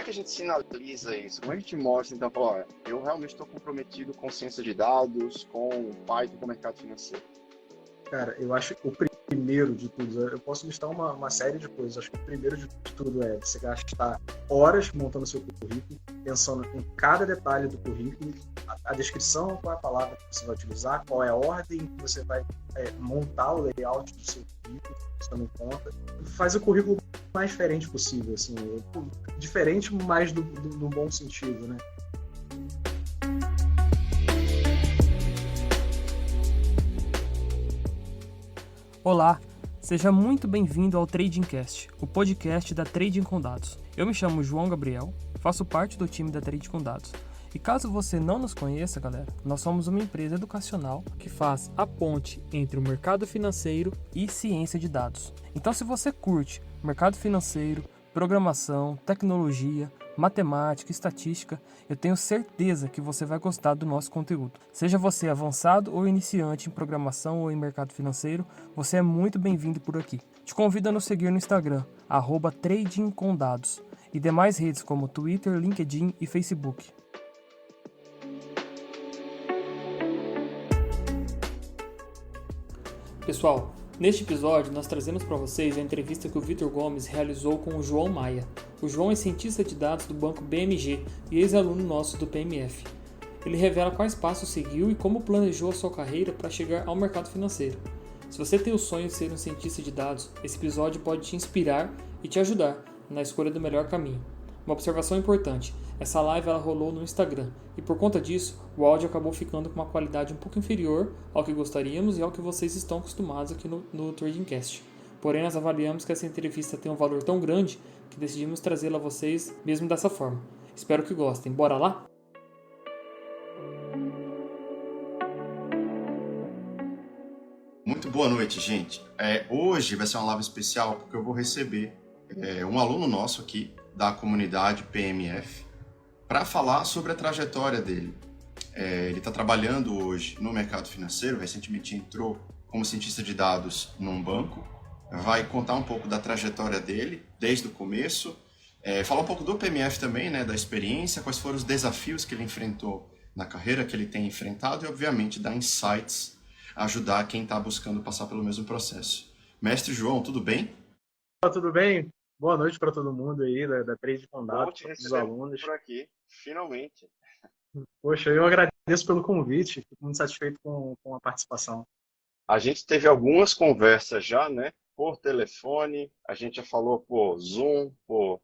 que a gente sinaliza isso? Como é que a gente mostra, então, fala, olha, eu realmente estou comprometido com ciência de dados, com Python, com o mercado financeiro? Cara, eu acho que o primeiro de tudo, eu posso listar uma série de coisas. Acho que o primeiro de tudo é você gastar horas montando seu currículo, pensando em cada detalhe do currículo, a descrição, qual é a palavra que você vai utilizar, qual é a ordem que você vai montar o layout do seu currículo, você toma em conta. Faz o currículo mais diferente possível, assim, diferente, mas do bom sentido, né? Olá, seja muito bem-vindo ao TradingCast, o podcast da Trading com Dados. Eu me chamo João Gabriel, faço parte do time da Trading com Dados. E caso você não nos conheça, galera, nós somos uma empresa educacional que faz a ponte entre o mercado financeiro e ciência de dados. Então, se você curte mercado financeiro, programação, tecnologia, matemática, estatística, eu tenho certeza que você vai gostar do nosso conteúdo. Seja você avançado ou iniciante em programação ou em mercado financeiro, você é muito bem-vindo por aqui. Te convido a nos seguir no Instagram, @tradingcomdados, e demais redes como Twitter, LinkedIn e Facebook. Pessoal, neste episódio nós trazemos para vocês a entrevista que o Vitor Gomes realizou com o João Maia. O João é cientista de dados do banco BMG e ex-aluno nosso do PMF. Ele revela quais passos seguiu e como planejou a sua carreira para chegar ao mercado financeiro. Se você tem o sonho de ser um cientista de dados, esse episódio pode te inspirar e te ajudar na escolha do melhor caminho. Uma observação importante, essa live ela rolou no Instagram e por conta disso o áudio acabou ficando com uma qualidade um pouco inferior ao que gostaríamos e ao que vocês estão acostumados aqui no TradingCast. Porém, nós avaliamos que essa entrevista tem um valor tão grande que decidimos trazê-la a vocês mesmo dessa forma. Espero que gostem. Bora lá? Muito boa noite, gente. Hoje vai ser uma live especial porque eu vou receber um aluno nosso aqui da comunidade PMF para falar sobre a trajetória dele. Ele está trabalhando hoje no mercado financeiro, recentemente entrou como cientista de dados num banco, vai contar um pouco da trajetória dele desde o começo, falar um pouco do PMF também, né, da experiência, quais foram os desafios que ele enfrentou na carreira, que ele tem enfrentado e, obviamente, dar insights, ajudar quem está buscando passar pelo mesmo processo. Mestre João, tudo bem? Tudo bem? Boa noite para todo mundo aí da Trade com Dados, para os alunos. Por aqui, finalmente. Poxa, eu agradeço pelo convite, fico muito satisfeito com a participação. A gente teve algumas conversas já, né? Por telefone, a gente já falou por Zoom, por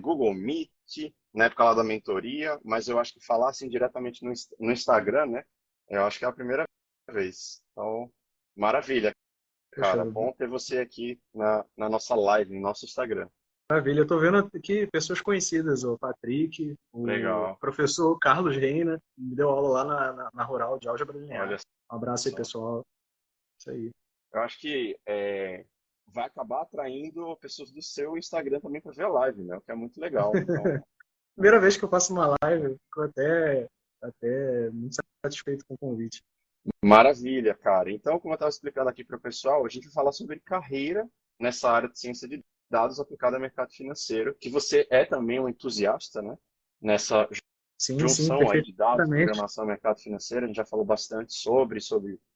Google Meet, na época lá da mentoria, mas eu acho que falar assim diretamente no Instagram, né? Eu acho que é a primeira vez. Então, maravilha, cara. Poxa, Bom ter você aqui na nossa live, no nosso Instagram. maravilha, eu estou vendo aqui pessoas conhecidas, o Patrick, o Legal. professor Carlos Reina, me deu aula lá na Rural de Álgebra Linear. Olha Um abraço aí, só. pessoal. Isso aí. Eu acho que vai acabar atraindo pessoas do seu Instagram também para ver a live, né? O que é muito legal. Então, Primeira vez que eu faço uma live, eu fico até muito satisfeito com o convite. maravilha, cara. Então, como eu estava explicando aqui para o pessoal, a gente vai falar sobre carreira nessa área de ciência de dados aplicada ao mercado financeiro, que você é também um entusiasta, né? Nessa Sim, junção aí de dados, perfeitamente. programação e mercado financeiro. A gente já falou bastante sobre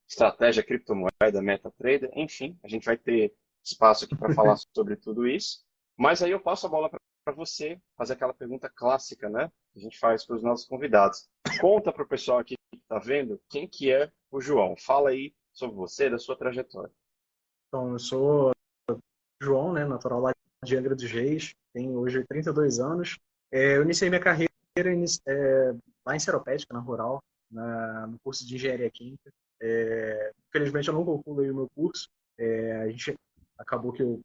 estratégia, criptomoeda, MetaTrader, enfim, a gente vai ter espaço aqui para falar sobre tudo isso. Mas aí eu passo a bola para você fazer aquela pergunta clássica, né? Que a gente faz para os nossos convidados. Conta para o pessoal aqui que está vendo quem que é o João. Fala aí sobre você, da sua trajetória. Então, eu sou João, né, natural lá de Angra dos Reis, tenho hoje 32 anos. Eu iniciei minha carreira lá em Seropédica, na Rural, no curso de Engenharia Química. Infelizmente, eu não concluí o meu curso. A gente acabou que eu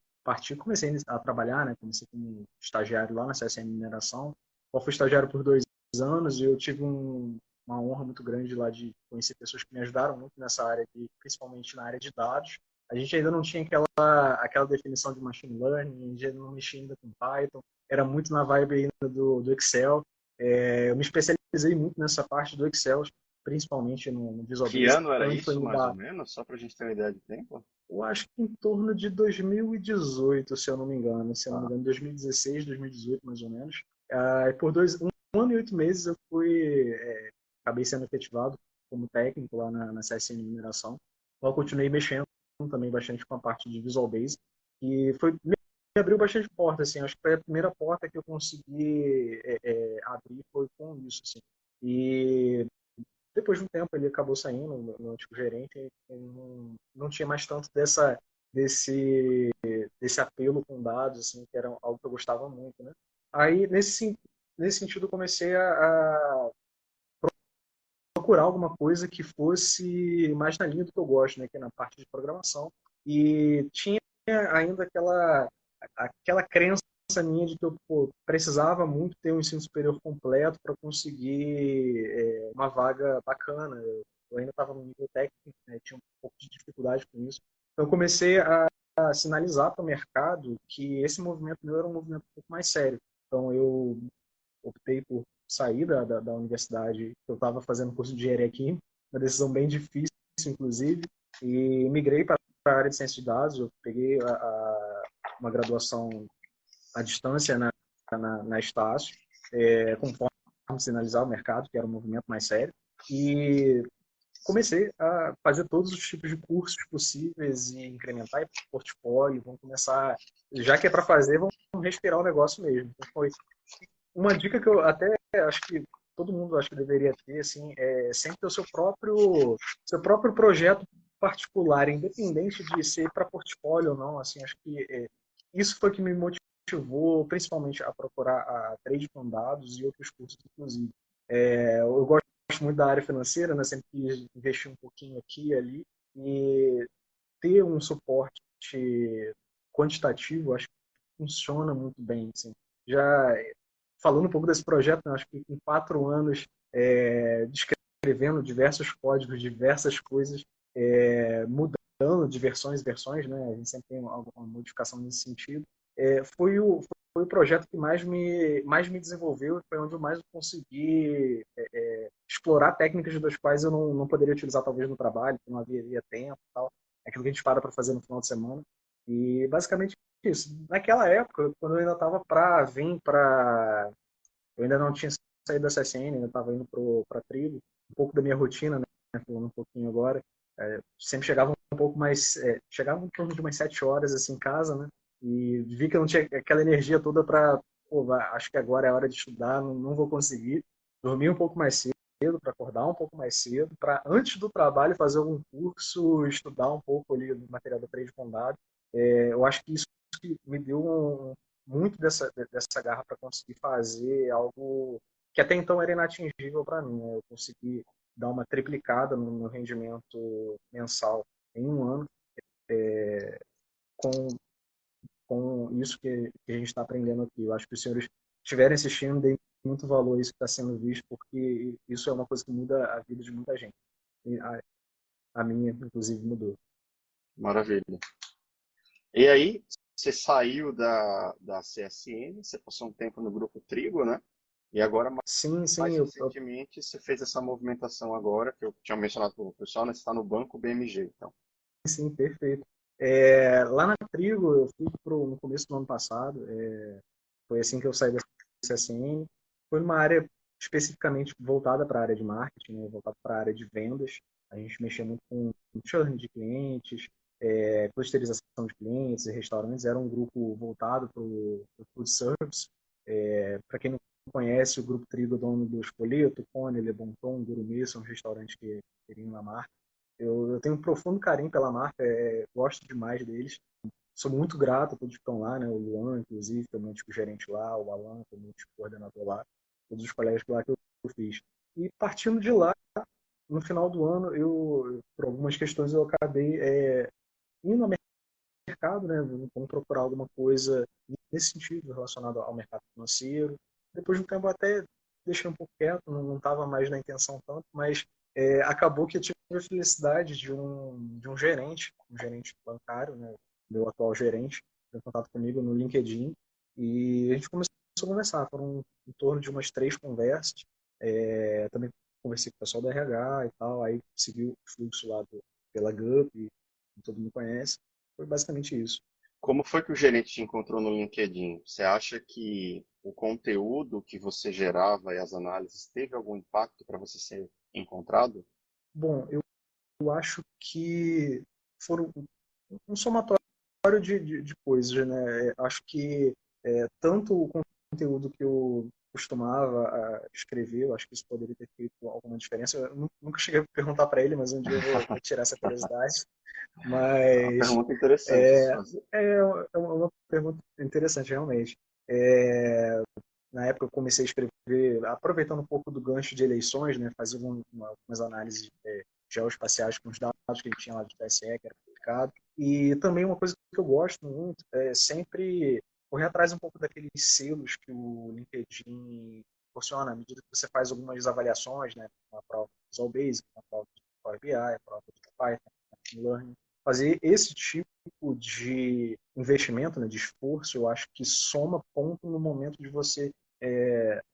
comecei a trabalhar, né, comecei como estagiário lá na CSN Mineração. Eu fui estagiário por 2 anos e eu tive uma honra muito grande lá de conhecer pessoas que me ajudaram muito nessa área, principalmente na área de dados. A gente ainda não tinha aquela definição de machine learning, a gente ainda não mexia ainda com Python, era muito na vibe ainda do Excel. Eu me especializei muito nessa parte do Excel, principalmente no Visual Que Basic. ano era Também isso, mais ou menos? Só para a gente ter uma ideia de tempo? eu acho que em torno de 2018, se eu não me engano. Se eu não me engano, 2016, 2018, mais ou menos. Por um ano e 8 meses eu acabei sendo efetivado como técnico lá na CSN Mineração. Então eu continuei mexendo também bastante com a parte de Visual Basic e me abriu bastante porta, assim, acho que foi a primeira porta que eu consegui abrir foi com isso, assim. E depois de um tempo ele acabou saindo, meu antigo gerente, e não tinha mais tanto desse, desse apelo com dados, assim, que era algo que eu gostava muito, né? Aí, nesse sentido, eu comecei a procurar alguma coisa que fosse mais na linha do que eu gosto, né, que é na parte de programação. E tinha ainda aquela crença minha de que eu precisava muito ter um ensino superior completo para conseguir uma vaga bacana. Eu ainda estava no nível técnico, né, tinha um pouco de dificuldade com isso. Então, eu comecei a sinalizar para o mercado que esse movimento meu era um movimento um pouco mais sério. Então, eu optei por sair da universidade. Eu estava fazendo curso de engenharia química, uma decisão bem difícil, inclusive, e migrei para a área de ciência de dados. Eu peguei uma graduação à distância na Estácio, conforme sinalizar o mercado, que era um movimento mais sério, e comecei a fazer todos os tipos de cursos possíveis e incrementar portfólio. Vamos começar, já que é para fazer, vamos respirar o negócio mesmo. Então, foi uma dica que eu até acho que todo mundo acho que deveria ter, assim, é sempre ter seu próprio projeto particular, independente de ser para portfólio ou não. Assim, acho que isso foi que me motivou, principalmente a procurar a trade com dados e outros cursos, inclusive. Eu gosto muito da área financeira, né? Sempre quis investir um pouquinho aqui e ali e ter um suporte quantitativo, acho que funciona muito bem, assim. Já falando um pouco desse projeto, né, acho que em 4 anos, descrevendo diversos códigos, diversas coisas, mudando de versões, né, a gente sempre tem alguma modificação nesse sentido, foi o projeto que mais me desenvolveu, foi onde eu mais consegui explorar técnicas das quais eu não poderia utilizar talvez no trabalho, porque não haveria tempo e tal, aquilo que a gente para fazer no final de semana. E basicamente isso. Naquela época, quando eu ainda estava para vir para. Eu ainda não tinha saído da CSN, ainda estava indo para Trigo, um pouco da minha rotina, né? Falando um pouquinho agora. Sempre chegava um pouco mais. Chegava em torno de umas 7 horas assim, em casa, né? E vi que eu não tinha aquela energia toda para. Acho que agora é hora de estudar, não vou conseguir. Dormir um pouco mais cedo, para acordar um pouco mais cedo, para antes do trabalho fazer algum curso, estudar um pouco ali do material do Trade com dados. Eu acho que isso que me deu muito dessa garra para conseguir fazer algo que até então era inatingível para mim, né? Eu consegui dar uma triplicada no meu rendimento mensal em um ano com, com isso que a gente está aprendendo aqui. Eu acho que os senhores estiverem assistindo, deem muito valor a isso que está sendo visto, porque isso é uma coisa que muda a vida de muita gente. E a minha, inclusive, mudou. Maravilha. E aí, você saiu da CSN, você passou um tempo no Grupo Trigo, né? E agora, Sim, sim, mais recentemente, você fez essa movimentação agora, que eu tinha mencionado para o pessoal, né? Você está no Banco BMG, então. sim, perfeito. Lá na Trigo, eu fui no começo do ano passado, foi assim que eu saí da CSN. Foi uma área especificamente voltada para a área de marketing, né, voltada para a área de vendas. A gente mexia muito com churn de clientes, clusterização de clientes e restaurantes. Era um grupo voltado para o food service. Para quem não conhece, o Grupo Trigo é dono do Spoleto, Cone, Le Bon Ton, Gourmet, são restaurantes que teriam na marca. Eu tenho um profundo carinho pela marca, gosto demais deles. Sou muito grato a todos que estão lá, né? O Luan, inclusive, que é o meu antigo gerente lá, o Alan, que é o meu antigo coordenador lá, todos os colegas lá que eu fiz. E partindo de lá, no final do ano, por algumas questões, eu acabei indo ao mercado, né? Vamos procurar alguma coisa nesse sentido, relacionado ao mercado financeiro. Depois de um tempo, eu até deixei um pouco quieto, não estava mais na intenção tanto, mas acabou que eu tive a felicidade de um gerente bancário, né? Meu atual gerente, em contato comigo no LinkedIn, e a gente começou a conversar. Foram em torno de umas 3 conversas. Também conversei com o pessoal da RH e tal, aí seguiu o fluxo lá pela GUP, que todo mundo conhece. Foi basicamente isso. Como foi que o gerente te encontrou no LinkedIn? Você acha que o conteúdo que você gerava e as análises teve algum impacto para você ser encontrado? Bom, eu acho que foram um somatório de coisas, né? Acho que tanto o conteúdo que eu costumava escrever, eu acho que isso poderia ter feito alguma diferença. Eu nunca cheguei a perguntar para ele, mas um dia eu vou tirar essa curiosidade. É uma Mas pergunta interessante de se é, fazer. é uma pergunta interessante, realmente. É, Na época eu comecei a escrever, aproveitando um pouco do gancho de eleições, né, fazia algumas análises geoespaciais com os dados que a gente tinha lá do TSE, que era publicado. E também uma coisa que eu gosto muito é sempre correr atrás um pouco daqueles selos que o LinkedIn proporciona, à medida que você faz algumas avaliações, né, a prova do Visual Basic, a prova do Power BI, a prova do Python, Machine Learning. Fazer esse tipo de investimento, né, de esforço, eu acho que soma ponto no momento de você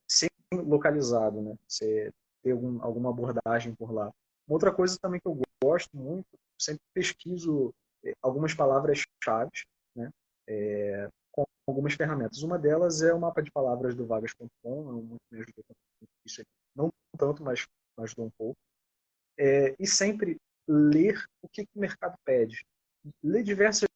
ser localizado, né? Você ter alguma abordagem por lá. Uma outra coisa também que eu gosto muito, sempre pesquiso algumas palavras-chave, né? Com algumas ferramentas. Uma delas é o mapa de palavras do vagas.com, muito me ajudou com isso aqui. Não tanto, mas me ajudou um pouco. E sempre ler o que o mercado pede. Ler diversas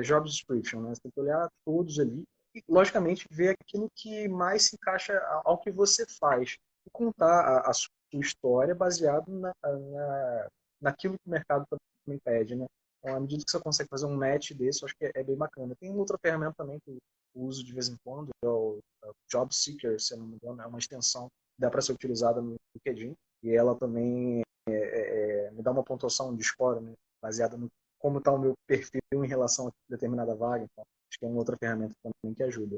job description, né? Você tem que olhar todos ali e, logicamente, ver aquilo que mais se encaixa ao que você faz e contar a sua história baseado naquilo que o mercado também pede, né? Então, à medida que você consegue fazer um match desse, eu acho que é bem bacana. Tem outra ferramenta também que eu uso de vez em quando, é o Job Seeker, se eu não me engano, é uma extensão que dá para ser utilizada no LinkedIn e ela também me dá uma pontuação de score, né? Baseada no como está o meu perfil em relação a determinada vaga. Então, acho que é uma outra ferramenta também que ajuda.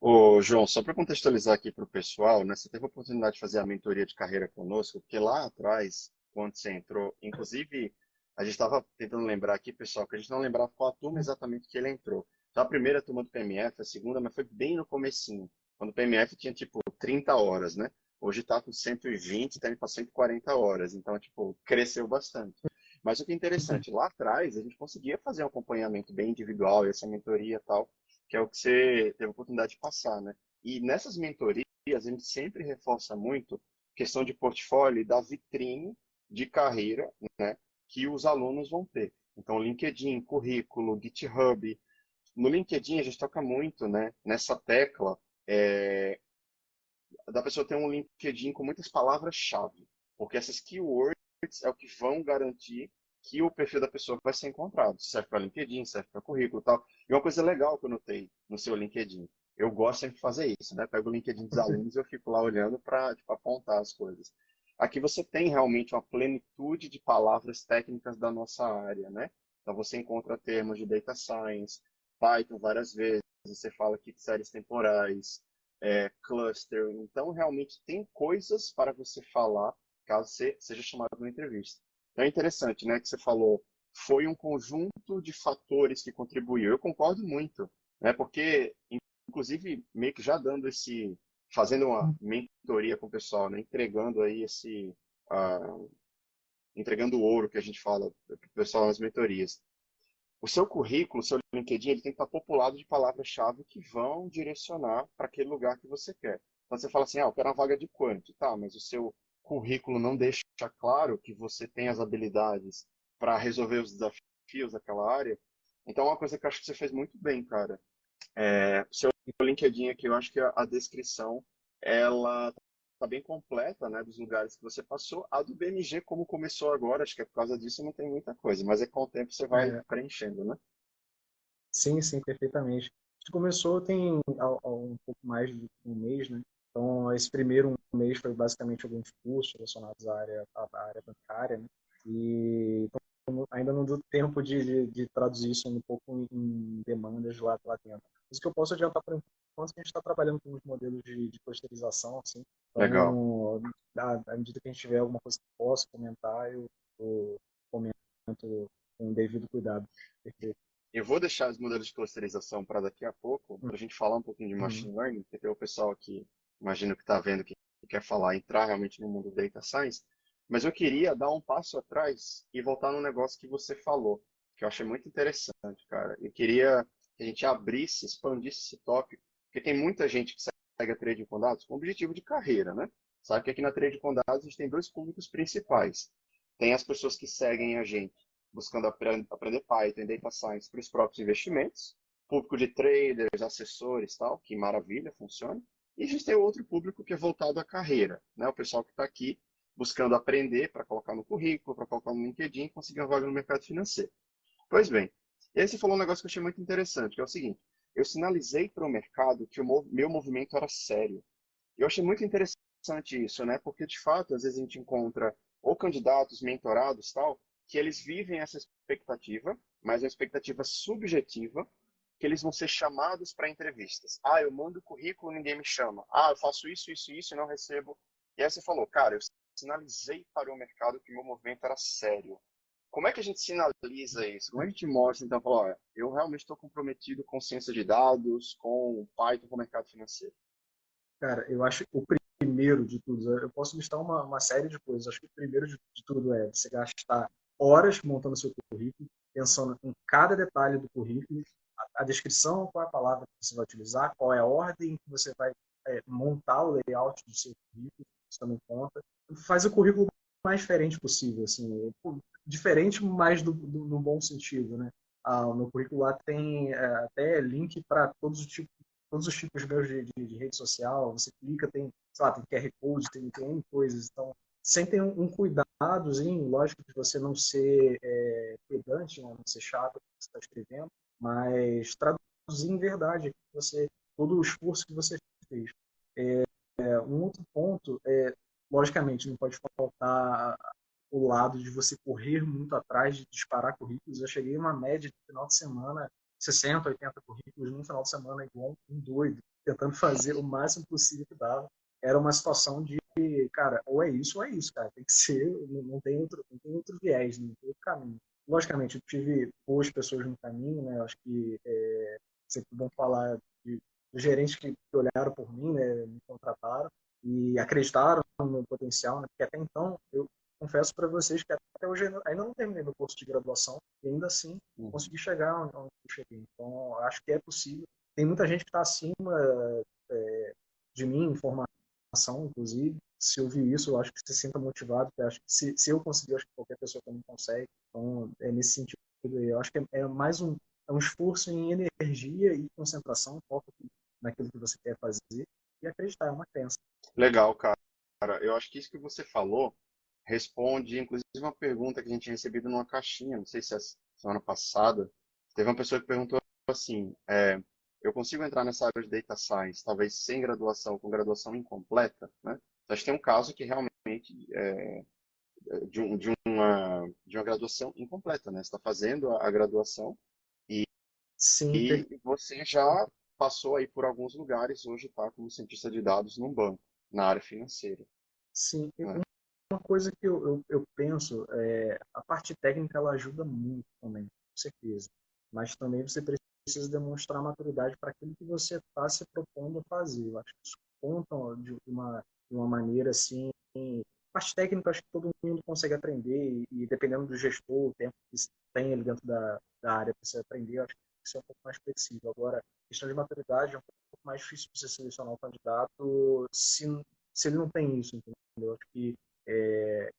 Ô, João, só para contextualizar aqui para o pessoal, né, você teve a oportunidade de fazer a mentoria de carreira conosco, porque lá atrás, quando você entrou, inclusive, a gente estava tentando lembrar aqui, pessoal, que a gente não lembrava qual a turma exatamente que ele entrou. Então, a primeira turma do PMF, a segunda, mas foi bem no comecinho, quando o PMF tinha, tipo, 30 horas, né? Hoje está com 120, está indo para 140 horas, então, tipo, cresceu bastante. Mas o que é interessante, lá atrás, a gente conseguia fazer um acompanhamento bem individual, essa mentoria e tal, que é o que você teve a oportunidade de passar, né? E nessas mentorias, a gente sempre reforça muito questão de portfólio e da vitrine de carreira, né, que os alunos vão ter. Então, LinkedIn, currículo, GitHub. No LinkedIn, a gente toca muito, né, nessa tecla da pessoa ter um LinkedIn com muitas palavras-chave, porque essas keywords é o que vão garantir que o perfil da pessoa vai ser encontrado. Serve para LinkedIn, serve para currículo e tal. E uma coisa legal que eu notei no seu LinkedIn, eu gosto sempre de fazer isso, né? Pego o LinkedIn dos alunos e eu fico lá olhando para tipo, apontar as coisas. Aqui você tem realmente uma plenitude de palavras técnicas da nossa área, né? Então você encontra termos de data science, Python várias vezes, você fala aqui de séries temporais, cluster. Então, realmente tem coisas para você falar caso você seja chamado numa entrevista. Então, é interessante, né, que você falou, foi um conjunto de fatores que contribuiu. Eu concordo muito, né, porque, inclusive, meio que já fazendo uma mentoria com o pessoal, né, entregando aí entregando o ouro que a gente fala para o pessoal nas mentorias. O seu currículo, o seu LinkedIn, ele tem que estar populado de palavras-chave que vão direcionar para aquele lugar que você quer. Então você fala assim, eu quero uma vaga de quant, tá, mas o seu currículo não deixa claro que você tem as habilidades para resolver os desafios daquela área. Então é uma coisa que eu acho que você fez muito bem, cara. O seu LinkedIn aqui, eu acho que a descrição, ela tá bem completa, né, dos lugares que você passou. A do BMG, como começou agora, acho que é por causa disso não tem muita coisa, mas é com o tempo você vai É, preenchendo, né? sim, sim, perfeitamente. A gente começou tem um pouco mais de um mês, né? Então, esse primeiro mês foi basicamente alguns cursos relacionados à área bancária, né? E então, ainda não deu tempo de traduzir isso um pouco em demandas lá dentro. Mas o que eu posso adiantar por enquanto é que a gente está trabalhando com os modelos de clusterização, assim. Legal. Então, à medida que a gente tiver alguma coisa que possa comentar, eu comento com o devido cuidado. Perfeito. Eu vou deixar os modelos de clusterização para daqui a pouco, para a gente falar um pouquinho de Uhum. machine learning, porque tem o pessoal que, imagino que está vendo que quer falar, entrar realmente no mundo do data science, mas eu queria dar um passo atrás e voltar no negócio que você falou. que eu achei muito interessante, cara. Eu queria que a gente abrisse, expandisse esse tópico, porque tem muita gente que segue a Trade com Dados com objetivo de carreira, né? Sabe que aqui na Trade com Dados a gente tem dois públicos principais. Tem as pessoas que seguem a gente buscando aprender Python e Data Science para os próprios investimentos, público de traders, assessores, tal, que maravilha, funciona. E a gente tem outro público que é voltado à carreira, né? O pessoal que está aqui buscando aprender para colocar no currículo, para colocar no LinkedIn e conseguir uma vaga no mercado financeiro. Pois bem, e aí você falou um negócio que eu achei muito interessante, que é o seguinte, eu sinalizei para o mercado que o meu movimento era sério. Eu achei muito interessante isso, né? Porque, de fato, às vezes a gente encontra ou candidatos, mentorados, tal, que eles vivem essa expectativa, mas é uma expectativa subjetiva, que eles vão ser chamados para entrevistas. Ah, eu mando currículo, ninguém me chama. Ah, eu faço isso, isso, isso e não recebo. E aí você falou, cara, eu sinalizei para o mercado que o meu movimento era sério. Como é que a gente sinaliza isso? Como é que a gente mostra, então, fala, olha, eu realmente estou comprometido com ciência de dados, com Python, com o mercado financeiro? Cara, eu acho que o primeiro de tudo, eu posso listar uma série de coisas. Acho que o primeiro de tudo é você gastar horas montando seu currículo, pensando em cada detalhe do currículo, a descrição, qual é a palavra que você vai utilizar, qual é a ordem que você vai montar o layout do seu currículo, isso também conta. Faz o currículo mais diferente possível, assim, diferente, mas no bom sentido, né? O meu currículo lá tem até link para todos os tipos meus de rede social, você clica, tem, sei lá, tem QR Code, tem N coisas, então sempre tem um cuidadozinho, lógico que você não ser pedante, né, não ser chato no que você está escrevendo, mas traduzir em verdade todo o esforço que você fez. Um outro ponto logicamente, não pode faltar o lado de você correr muito atrás de disparar currículos. Eu cheguei a uma média de final de semana, 60, 80 currículos num final de semana, igual um doido, tentando fazer o máximo possível que dava. Era uma situação de, cara, ou é isso, cara. Tem que ser, não tem outro viés, não tem outro caminho. Logicamente, eu tive boas pessoas no caminho, né? Eu acho que sempre bom falar de gerentes que olharam por mim, né? Me contrataram e acreditaram no potencial, né? Porque até então, eu confesso para vocês que até hoje ainda não terminei meu curso de graduação e ainda assim consegui chegar onde eu cheguei. Então, acho que é possível. Tem muita gente que está acima de mim em formação, inclusive. Se eu vi isso, eu acho que se sinta motivado. Eu acho que se eu conseguir, eu acho que qualquer pessoa também consegue. Então, é nesse sentido. Eu acho que é mais um esforço em energia e concentração, foco naquilo que você quer fazer e acreditar, é uma crença. Legal, cara. Eu acho que isso que você falou responde, inclusive, uma pergunta que a gente tinha recebido numa caixinha, não sei se é semana passada. Teve uma pessoa que perguntou assim, eu consigo entrar nessa área de Data Science, talvez sem graduação, com graduação incompleta, né? A gente tem um caso que realmente de uma graduação incompleta, né? Você está fazendo a graduação Sim, e você já passou aí por alguns lugares, hoje está como cientista de dados num banco, na área financeira, sim. né? Uma coisa que eu penso, a parte técnica ela ajuda muito também, com certeza. Mas também você precisa demonstrar maturidade para aquilo que você está se propondo a fazer. Eu acho que isso conta de uma maneira assim. Parte técnica, eu acho que todo mundo consegue aprender e dependendo do gestor, o tempo que você tem ali dentro da área para você aprender, eu acho que isso é um pouco mais flexível. Agora, questão de maturidade é um pouco mais difícil você selecionar um candidato se ele não tem isso, entendeu? Eu acho que é,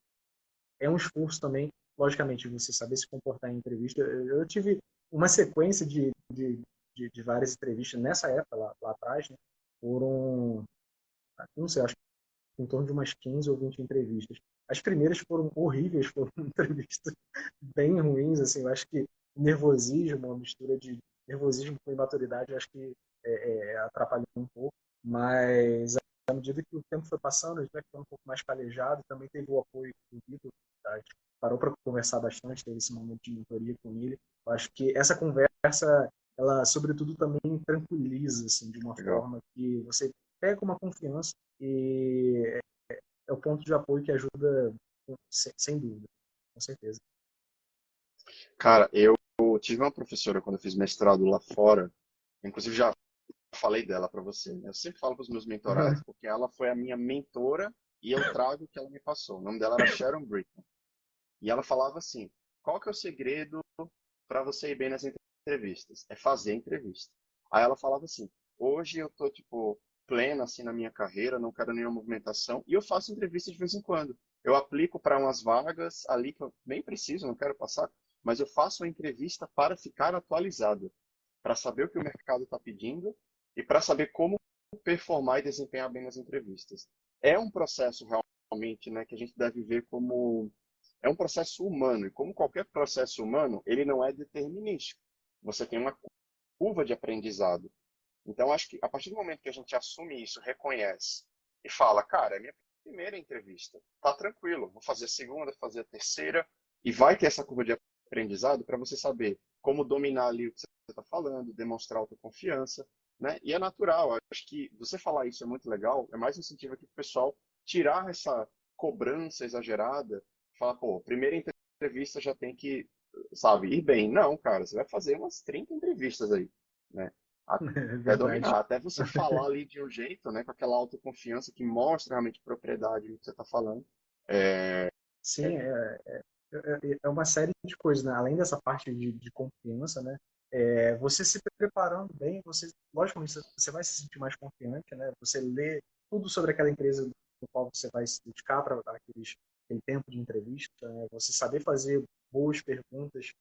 é um esforço também, logicamente, você saber se comportar em entrevista. Eu tive uma sequência de várias entrevistas nessa época, lá atrás, né? Foram, não sei, acho que em torno de umas 15 ou 20 entrevistas. As primeiras foram horríveis, foram entrevistas bem ruins, assim, eu acho que nervosismo, uma mistura de nervosismo com imaturidade, eu acho que atrapalhou um pouco, mas à medida que o tempo foi passando, a gente vai ficando um pouco mais calejado, também teve o apoio do Vitor, tá? A gente parou para conversar bastante, teve esse momento de mentoria com ele. Eu acho que essa conversa, ela, sobretudo, também tranquiliza, assim, de uma Legal. forma que você pega uma confiança e é o ponto de apoio que ajuda, sem dúvida, com certeza. Cara, eu tive uma professora quando eu fiz mestrado lá fora, inclusive já falei dela para você, né? Eu sempre falo para os meus mentorados, porque ela foi a minha mentora e eu trago o que ela me passou. O nome dela era Sharon Britton. E ela falava assim, qual que é o segredo para você ir bem nas entrevistas? É fazer entrevista. Aí ela falava assim: hoje eu tô, tipo, plena, assim, na minha carreira, não quero nenhuma movimentação, e eu faço entrevista de vez em quando. Eu aplico para umas vagas ali que eu nem preciso, não quero passar, mas eu faço uma entrevista para ficar atualizado, para saber o que o mercado está pedindo e para saber como performar e desempenhar bem nas entrevistas. É um processo realmente, né, que a gente deve ver como é um processo humano, e como qualquer processo humano, ele não é determinístico. Você tem uma curva de aprendizado. Então, acho que a partir do momento que a gente assume isso, reconhece e fala, cara, é minha primeira entrevista, tá tranquilo, vou fazer a segunda, fazer a terceira, e vai ter essa curva de aprendizado para você saber como dominar ali o que você está falando, demonstrar autoconfiança, né? E é natural, acho que você falar isso é muito legal, é mais um incentivo aqui para o pessoal tirar essa cobrança exagerada, falar, pô, primeira entrevista já tem que, sabe, ir bem. Não, cara, você vai fazer umas 30 entrevistas aí, né? É Até verdade. dominar, até você falar ali de um jeito, né, com aquela autoconfiança que mostra realmente propriedade do que você está falando. É, Sim, é uma série de coisas, né? Além dessa parte de confiança, né? Você se preparando bem, você, logicamente, você vai se sentir mais confiante, né? Você lê tudo sobre aquela empresa no qual você vai se dedicar para aquele tempo de entrevista, né? Você saber fazer boas perguntas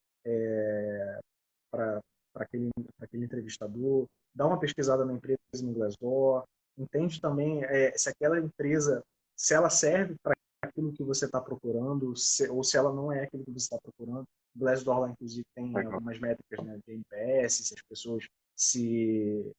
para aquele entrevistador, dar uma pesquisada na empresa no Glassdoor, entende também se aquela empresa, se ela serve para aquilo que você está procurando, ou se ela não é aquilo que você está procurando. O Glassdoor lá, inclusive, tem legal. algumas métricas, né, de NPS, se as pessoas se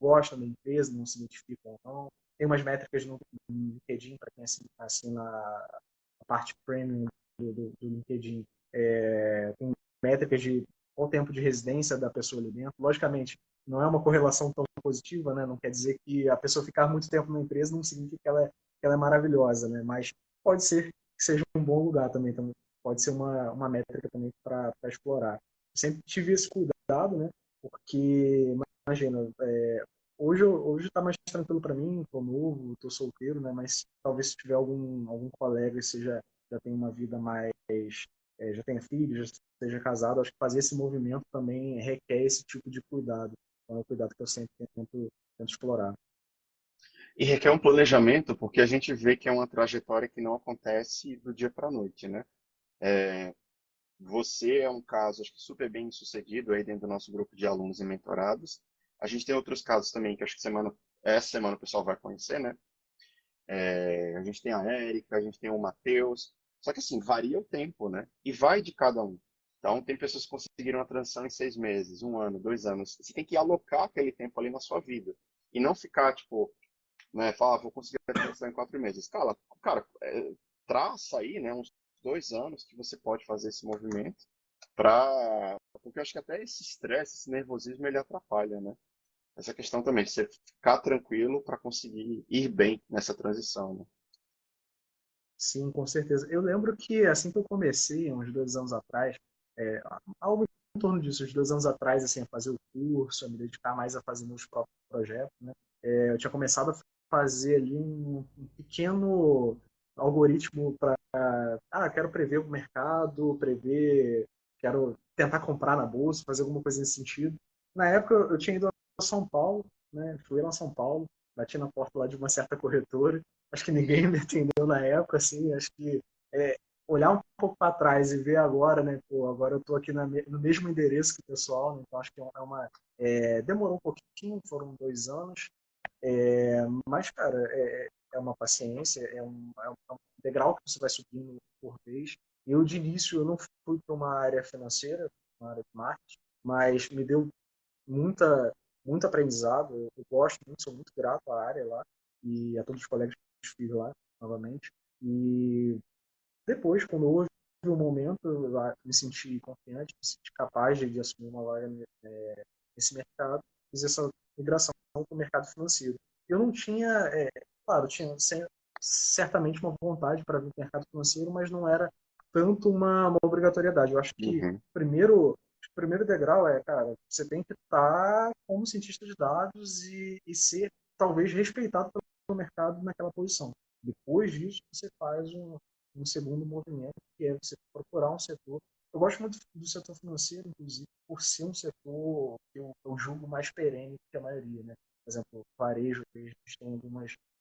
gostam da empresa, não se identificam ou não. Tem umas métricas no LinkedIn, para quem assina a parte premium do LinkedIn. Tem métricas de qual o tempo de residência da pessoa ali dentro. Logicamente, não é uma correlação tão positiva, né? Não quer dizer que a pessoa ficar muito tempo na empresa não significa que ela é maravilhosa, né? Mas pode ser que seja um bom lugar também. Então, pode ser uma métrica também para explorar. Eu sempre tive esse cuidado, né? Porque, imagina, hoje está mais tranquilo para mim, estou novo, estou solteiro, né? Mas talvez se tiver algum colega que já tem uma vida mais já tenha filhos, já esteja casado, acho que fazer esse movimento também requer esse tipo de cuidado. Então é um cuidado que eu sempre tento explorar. E requer um planejamento, porque a gente vê que é uma trajetória que não acontece do dia para a noite, né? Você é um caso, acho que super bem sucedido aí dentro do nosso grupo de alunos e mentorados. A gente tem outros casos também que acho que essa semana o pessoal vai conhecer, né? A gente tem a Érica, a gente tem o Matheus. Só que assim, varia o tempo, né? E vai de cada um. Então, tem pessoas que conseguiram a transição em 6 meses, 1 ano, 2 anos. Você tem que alocar aquele tempo ali na sua vida. E não ficar, tipo, né, falar, vou conseguir a transição em 4 meses. Cara, traça aí, né, uns 2 anos que você pode fazer esse movimento porque eu acho que até esse estresse, esse nervosismo, ele atrapalha, né? Essa questão também de você ficar tranquilo para conseguir ir bem nessa transição, né? Sim, com certeza. Eu lembro que assim que eu comecei, uns 2 anos atrás, algo em torno disso, uns 2 anos atrás, assim, a fazer o curso, a me dedicar mais a fazer meus próprios projetos, né? Eu tinha começado a fazer ali um pequeno algoritmo para, quero prever o mercado, quero tentar comprar na bolsa, fazer alguma coisa nesse sentido. Na época eu tinha ido a São Paulo, né? Fui lá em São Paulo, bati na porta lá de uma certa corretora. Acho que ninguém me atendeu na época, assim. Acho que é, olhar um pouco para trás e ver agora, né? Pô, agora eu estou aqui no mesmo endereço que o pessoal, né, então acho que demorou um pouquinho, foram 2 anos, mas, cara, é uma paciência, é um degrau que você vai subindo por vez. Eu, de início, eu não fui para uma área financeira, uma área de marketing, mas me deu muita, muito aprendizado. Eu gosto muito, sou muito grato à área lá e a todos os colegas que eu fiz lá, novamente. E depois, quando houve um momento, eu me senti confiante, me senti capaz de assumir uma vaga nesse mercado, fiz essa migração para o mercado financeiro. Eu não tinha, claro, tinha certamente uma vontade para vir para o mercado financeiro, mas não era tanto uma obrigatoriedade. Eu acho que Uhum. o primeiro degrau cara, você tem que estar como cientista de dados e ser talvez respeitado pelo mercado naquela posição. Depois disso, você faz um segundo movimento, que é você procurar um setor Eu gosto muito do setor financeiro, inclusive, por ser um setor que eu julgo mais perene que a maioria, né? Por exemplo, varejo, a gente tem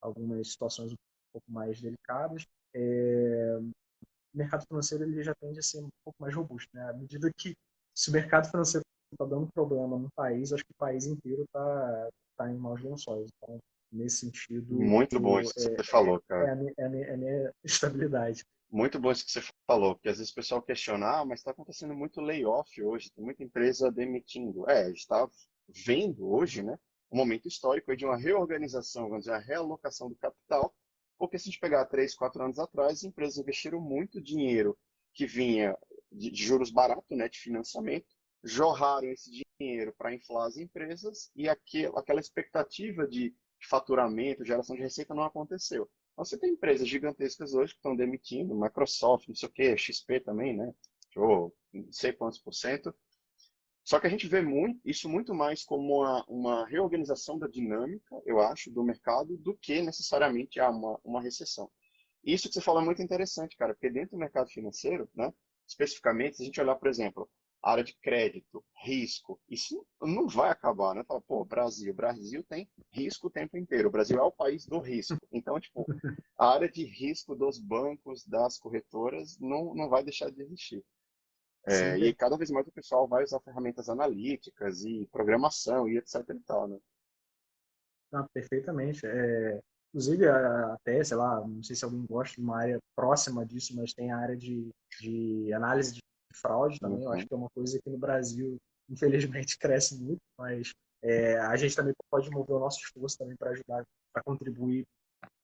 algumas situações um pouco mais delicadas. O mercado financeiro ele já tende a ser um pouco mais robusto, né? À medida que se o mercado financeiro está dando problema num país, acho que o país inteiro tá em maus lençóis. Então, nesse sentido, Muito bom isso que você falou, cara. é a minha estabilidade. Muito bom isso que você falou, porque às vezes o pessoal questiona, mas está acontecendo muito layoff hoje, tem muita empresa demitindo. A gente está vendo hoje, né, um momento histórico aí de uma reorganização, vamos dizer, a realocação do capital, porque se a gente pegar 3, 4 anos atrás, as empresas investiram muito dinheiro que vinha de juros baratos, né, de financiamento, jorraram esse dinheiro para inflar as empresas e aquela expectativa de faturamento, geração de receita não aconteceu. Você tem empresas gigantescas hoje que estão demitindo, Microsoft, não sei o quê, XP também, né? Ou não sei quantos por cento. Só que a gente vê isso muito mais como uma reorganização da dinâmica, eu acho, do mercado, do que necessariamente uma recessão. Isso que você fala é muito interessante, cara, porque dentro do mercado financeiro, né, especificamente, se a gente olhar, por exemplo, a área de crédito, risco, isso não vai acabar, né? Fala, pô, Brasil tem risco o tempo inteiro. O Brasil é o país do risco. Então, tipo, a área de risco dos bancos, das corretoras, não vai deixar de existir. Sim, E cada vez mais o pessoal vai usar ferramentas analíticas e programação e etc e tal, né? perfeitamente. Inclusive, até, sei lá, não sei se alguém gosta de uma área próxima disso, mas tem a área de análise de fraude também. Eu acho Uhum. que é uma coisa que no Brasil, infelizmente, cresce muito, mas a gente também pode mover o nosso esforço também para ajudar, para contribuir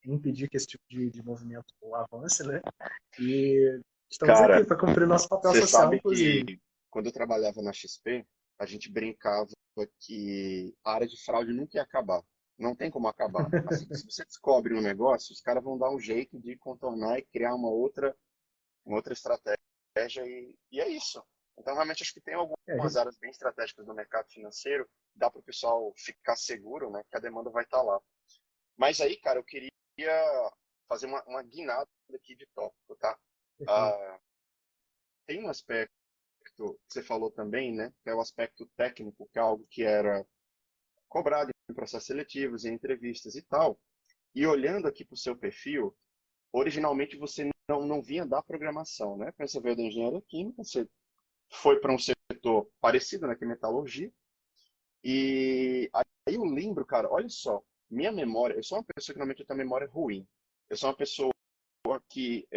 e impedir que esse tipo de movimento avance, né? E estamos aqui Cara, para cumprir nosso papel você social, sabe que inclusive. quando eu trabalhava na XP, a gente brincava que a área de fraude nunca ia acabar. Não tem como acabar. Assim, se você descobre um negócio, os caras vão dar um jeito de contornar e criar uma outra estratégia e é isso. Então, realmente, acho que tem É, a algumas gente, áreas bem estratégicas do mercado financeiro, dá para o pessoal ficar seguro, né, que a demanda vai estar lá. Mas aí, cara, eu queria fazer uma guinada aqui de tópico, tá? Ah, tem um aspecto que você falou também, né, que é o aspecto técnico, que é algo que era cobrado em processos seletivos, em entrevistas e tal. E olhando aqui para o seu perfil, originalmente você não vinha da programação, né? Quando você veio da engenharia química, você foi para um setor parecido, né, que é metalurgia. E aí eu lembro, cara, olha só, minha memória, eu sou uma pessoa que normalmente eu tenho memória ruim. Eu sou uma pessoa que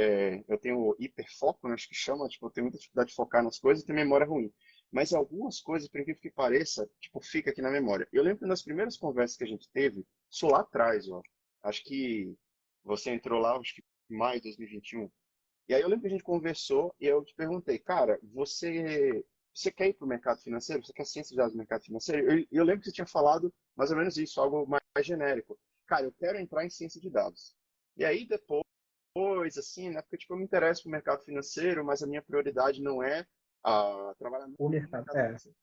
eu tenho hiperfoco, né, acho que chama, tipo, eu tenho muita dificuldade de focar nas coisas e tenho memória ruim. Mas algumas coisas, por incrível que pareça, tipo, fica aqui na memória. Eu lembro que nas primeiras conversas que a gente teve, isso lá atrás, ó, acho que você entrou lá, acho que em maio de 2021. E aí eu lembro que a gente conversou e eu te perguntei, cara, você quer ir para o mercado financeiro? Você quer ciência de dados do mercado financeiro? Eu lembro que você tinha falado mais ou menos isso, algo mais genérico. Cara, eu quero entrar em ciência de dados. E aí depois, assim, né? Porque tipo, eu me interesso por mercado financeiro, mas a minha prioridade não é trabalhar no o mercado. mercado financeiro.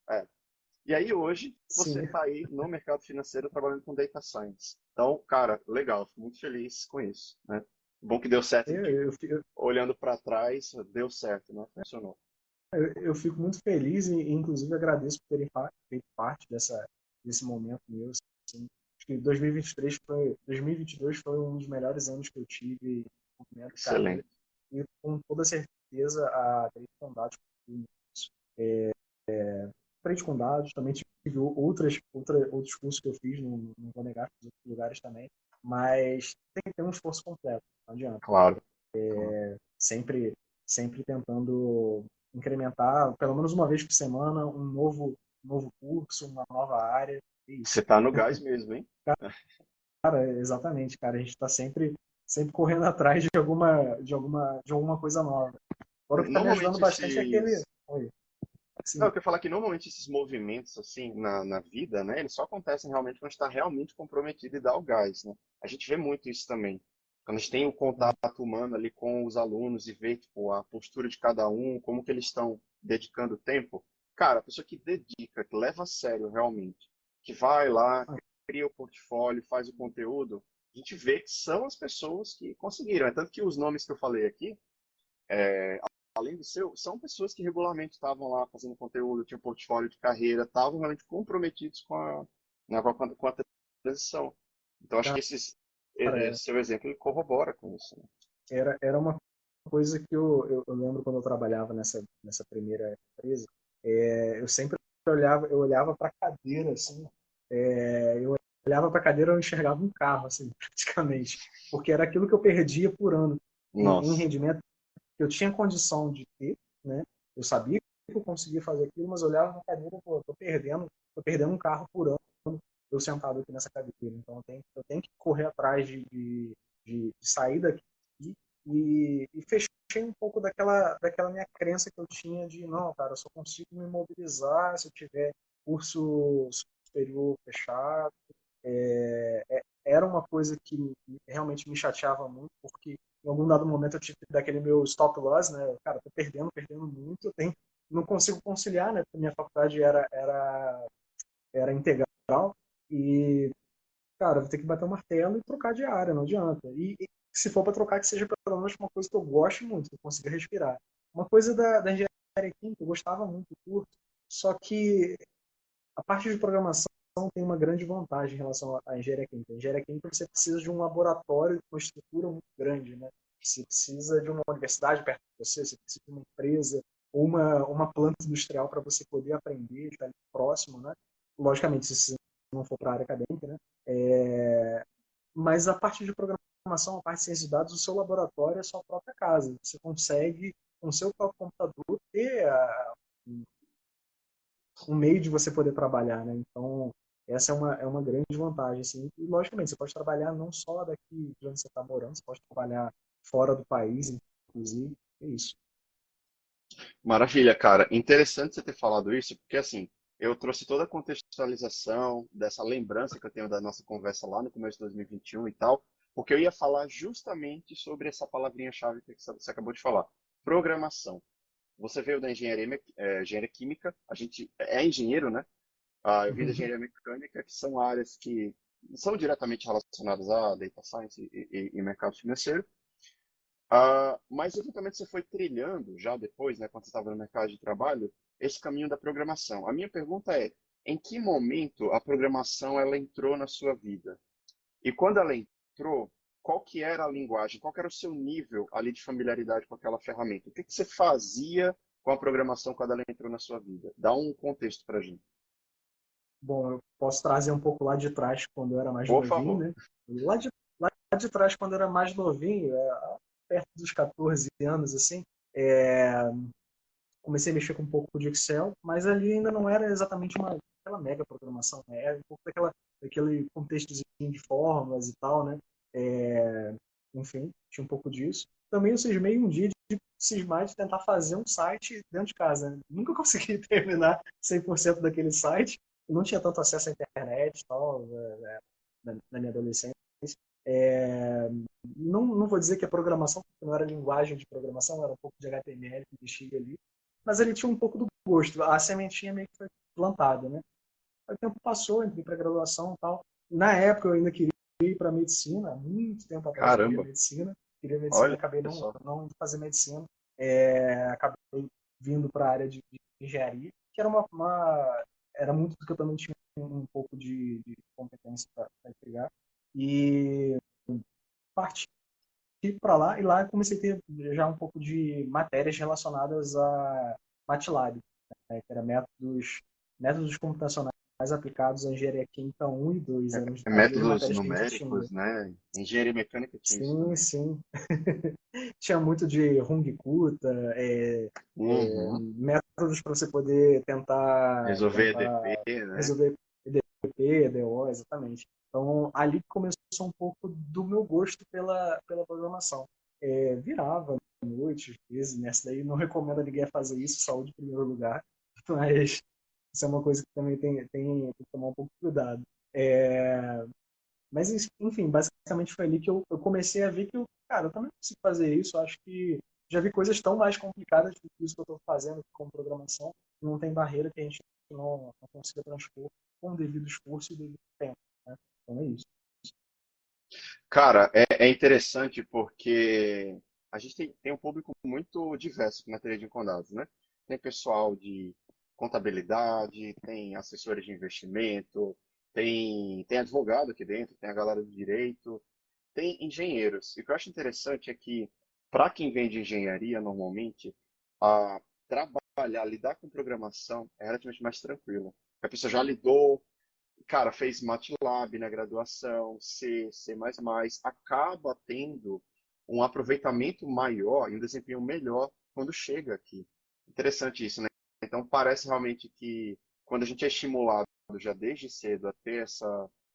E aí hoje você Sim, está aí no mercado financeiro trabalhando com data science. Então, cara, legal, fico muito feliz com isso, né? Bom que deu certo, eu, olhando para trás, deu certo, né? Funcionou. eu fico muito feliz e, inclusive, agradeço por terem feito parte desse momento meu. Assim. Acho que 2022 foi um dos melhores anos que eu tive no momento de carreira. Excelente. E, com toda certeza, a Trade com Dados Trade com Dados, também tive outros cursos que eu fiz, não vou negar, fiz outros lugares também, mas tem que ter um esforço completo, não adianta. Claro. Sempre, sempre tentando incrementar, pelo menos uma vez por semana, um novo curso, uma nova área. É isso. Você tá no gás mesmo, hein? Cara, exatamente, cara. A gente está sempre correndo atrás de alguma coisa nova. Agora, o que está me ajudando Normalmente bastante é aquele. esses. Oi, Não, assim, eu quero falar que normalmente esses movimentos, assim, na vida, né, eles só acontecem realmente quando está realmente comprometido e dá o gás, né? A gente vê muito isso também. Quando a gente tem o contato humano ali com os alunos e vê, tipo, a postura de cada um, como que eles estão dedicando tempo. Cara, a pessoa que dedica, que leva a sério realmente, que vai lá, cria o portfólio, faz o conteúdo, a gente vê que são as pessoas que conseguiram. É tanto que os nomes que eu falei aqui, além do seu, são pessoas que regularmente estavam lá fazendo conteúdo, tinham portfólio de carreira, estavam realmente comprometidos com a transição. Então, acho que Cara, esse seu exemplo ele corrobora com isso, né? era uma coisa que eu lembro quando eu trabalhava nessa primeira empresa, eu sempre eu olhava para a cadeira, assim, eu olhava para a cadeira e eu enxergava um carro, assim, praticamente, porque era aquilo que eu perdia por ano em Nossa, rendimento que eu tinha condição de ter, né? Eu sabia que eu conseguia fazer aquilo, mas eu olhava na cadeira, pô, tô perdendo um carro por ano, eu sentado aqui nessa cadeira. Então eu tenho que correr atrás de sair daqui e fechei um pouco daquela minha crença que eu tinha de, não, cara, eu só consigo me mobilizar se eu tiver curso superior fechado. Era uma coisa que realmente me chateava muito, porque em algum dado momento eu tive daquele meu stop loss, né? Cara, tô perdendo muito, não consigo conciliar, né? Porque minha faculdade era integral e, cara, vou ter que bater o martelo e trocar de área, não adianta. E se for para trocar, que seja pelo menos uma coisa que eu goste muito, que eu consiga respirar. Uma coisa da engenharia química, eu gostava muito do curso, só que a parte de programação tem uma grande vantagem em relação à engenharia química. A engenharia química você precisa de um laboratório com uma estrutura muito grande, né? Você precisa de uma universidade perto de você, você precisa de uma empresa ou uma planta industrial para você poder aprender, estar ali próximo, né? Logicamente, se você não for para a área acadêmica, né? Mas a parte de programação, a parte de ciência de dados, o seu laboratório é a sua própria casa. Você consegue, com o seu próprio computador, ter um meio de você poder trabalhar, né? Então, essa é uma grande vantagem, assim. E, logicamente, você pode trabalhar não só daqui de onde você está morando, você pode trabalhar fora do país, inclusive. É isso. maravilha, cara. Interessante você ter falado isso, porque assim, eu trouxe toda a contextualização dessa lembrança que eu tenho da nossa conversa lá no começo de 2021 e tal, porque eu ia falar justamente sobre essa palavrinha-chave que você acabou de falar, programação. Você veio da engenharia química, a gente é engenheiro, né? Eu vim da engenharia mecânica, que são áreas que são diretamente relacionadas a data science e mercado financeiro. Mas eventualmente você foi trilhando, já depois, né, quando você estava no mercado de trabalho, esse caminho da programação. A minha pergunta é, em que momento a programação ela entrou na sua vida? E quando ela entrou, qual que era a linguagem? Qual que era o seu nível ali de familiaridade com aquela ferramenta? O que que você fazia com a programação quando ela entrou na sua vida? Dá um contexto para a gente. Bom, eu posso trazer um pouco lá de trás, quando eu era mais Por novinho, favor. né? Lá de trás, quando eu era mais novinho, perto dos 14 anos, assim, é, comecei a mexer com um pouco de Excel, mas ali ainda não era exatamente aquela mega programação, né? Era um pouco daquele contextozinho de fórmulas e tal, né? É, enfim, tinha um pouco disso. Também eu cismei um dia de cismar de tentar fazer um site dentro de casa, né? Nunca consegui terminar 100% daquele site. Eu não tinha tanto acesso à internet e tal, na minha adolescência. É, não vou dizer que é programação, porque não era linguagem de programação, era um pouco de HTML que mexia ali, mas ele tinha um pouco do gosto. A sementinha meio que foi plantada, né? Aí o tempo passou, entrei para graduação e tal. Na época eu ainda queria ir para medicina, há muito tempo atrás eu Caramba, queria medicina, olha acabei só. não indo fazer medicina, acabei vindo para a área de engenharia, que era muito do que eu também tinha um pouco de competência para pegar. E parti para lá, e lá eu comecei a ter já um pouco de matérias relacionadas a MATLAB, né, que era métodos computacionais aplicados à engenharia química 1 e 2, eram as duas Métodos matérias que a gente tinha. numéricos, né? Engenharia mecânica tinha isso Sim, também. sim. Tinha muito de Runge-Kutta, Uhum. métodos para você poder Resolver tentar EDP, né? resolver EDP, EDO, exatamente. Então, ali começou um pouco do meu gosto pela programação. Virava à noite, às vezes, nessa daí não recomendo a ninguém fazer isso, saúde em primeiro lugar, mas isso é uma coisa que também tem que tomar um pouco de cuidado. É, mas, enfim, basicamente foi ali que eu comecei a ver que cara, eu também consigo fazer isso. Eu acho que já vi coisas tão mais complicadas do que isso que eu estou fazendo com programação. Não tem barreira que a gente não consiga transpor com o devido esforço e o devido tempo, né? Então é isso. Cara, é interessante porque a gente tem um público muito diverso aqui na Trading com Dados, né? Tem pessoal de contabilidade, tem assessores de investimento, tem advogado aqui dentro, tem a galera do direito, tem engenheiros. E o que eu acho interessante é que, para quem vem de engenharia, normalmente, a trabalhar, lidar com programação é relativamente mais tranquilo. A pessoa já lidou, cara, fez MATLAB na graduação, C++, acaba tendo um aproveitamento maior e um desempenho melhor quando chega aqui. Interessante isso, né? Então parece realmente que quando a gente é estimulado já desde cedo a ter esse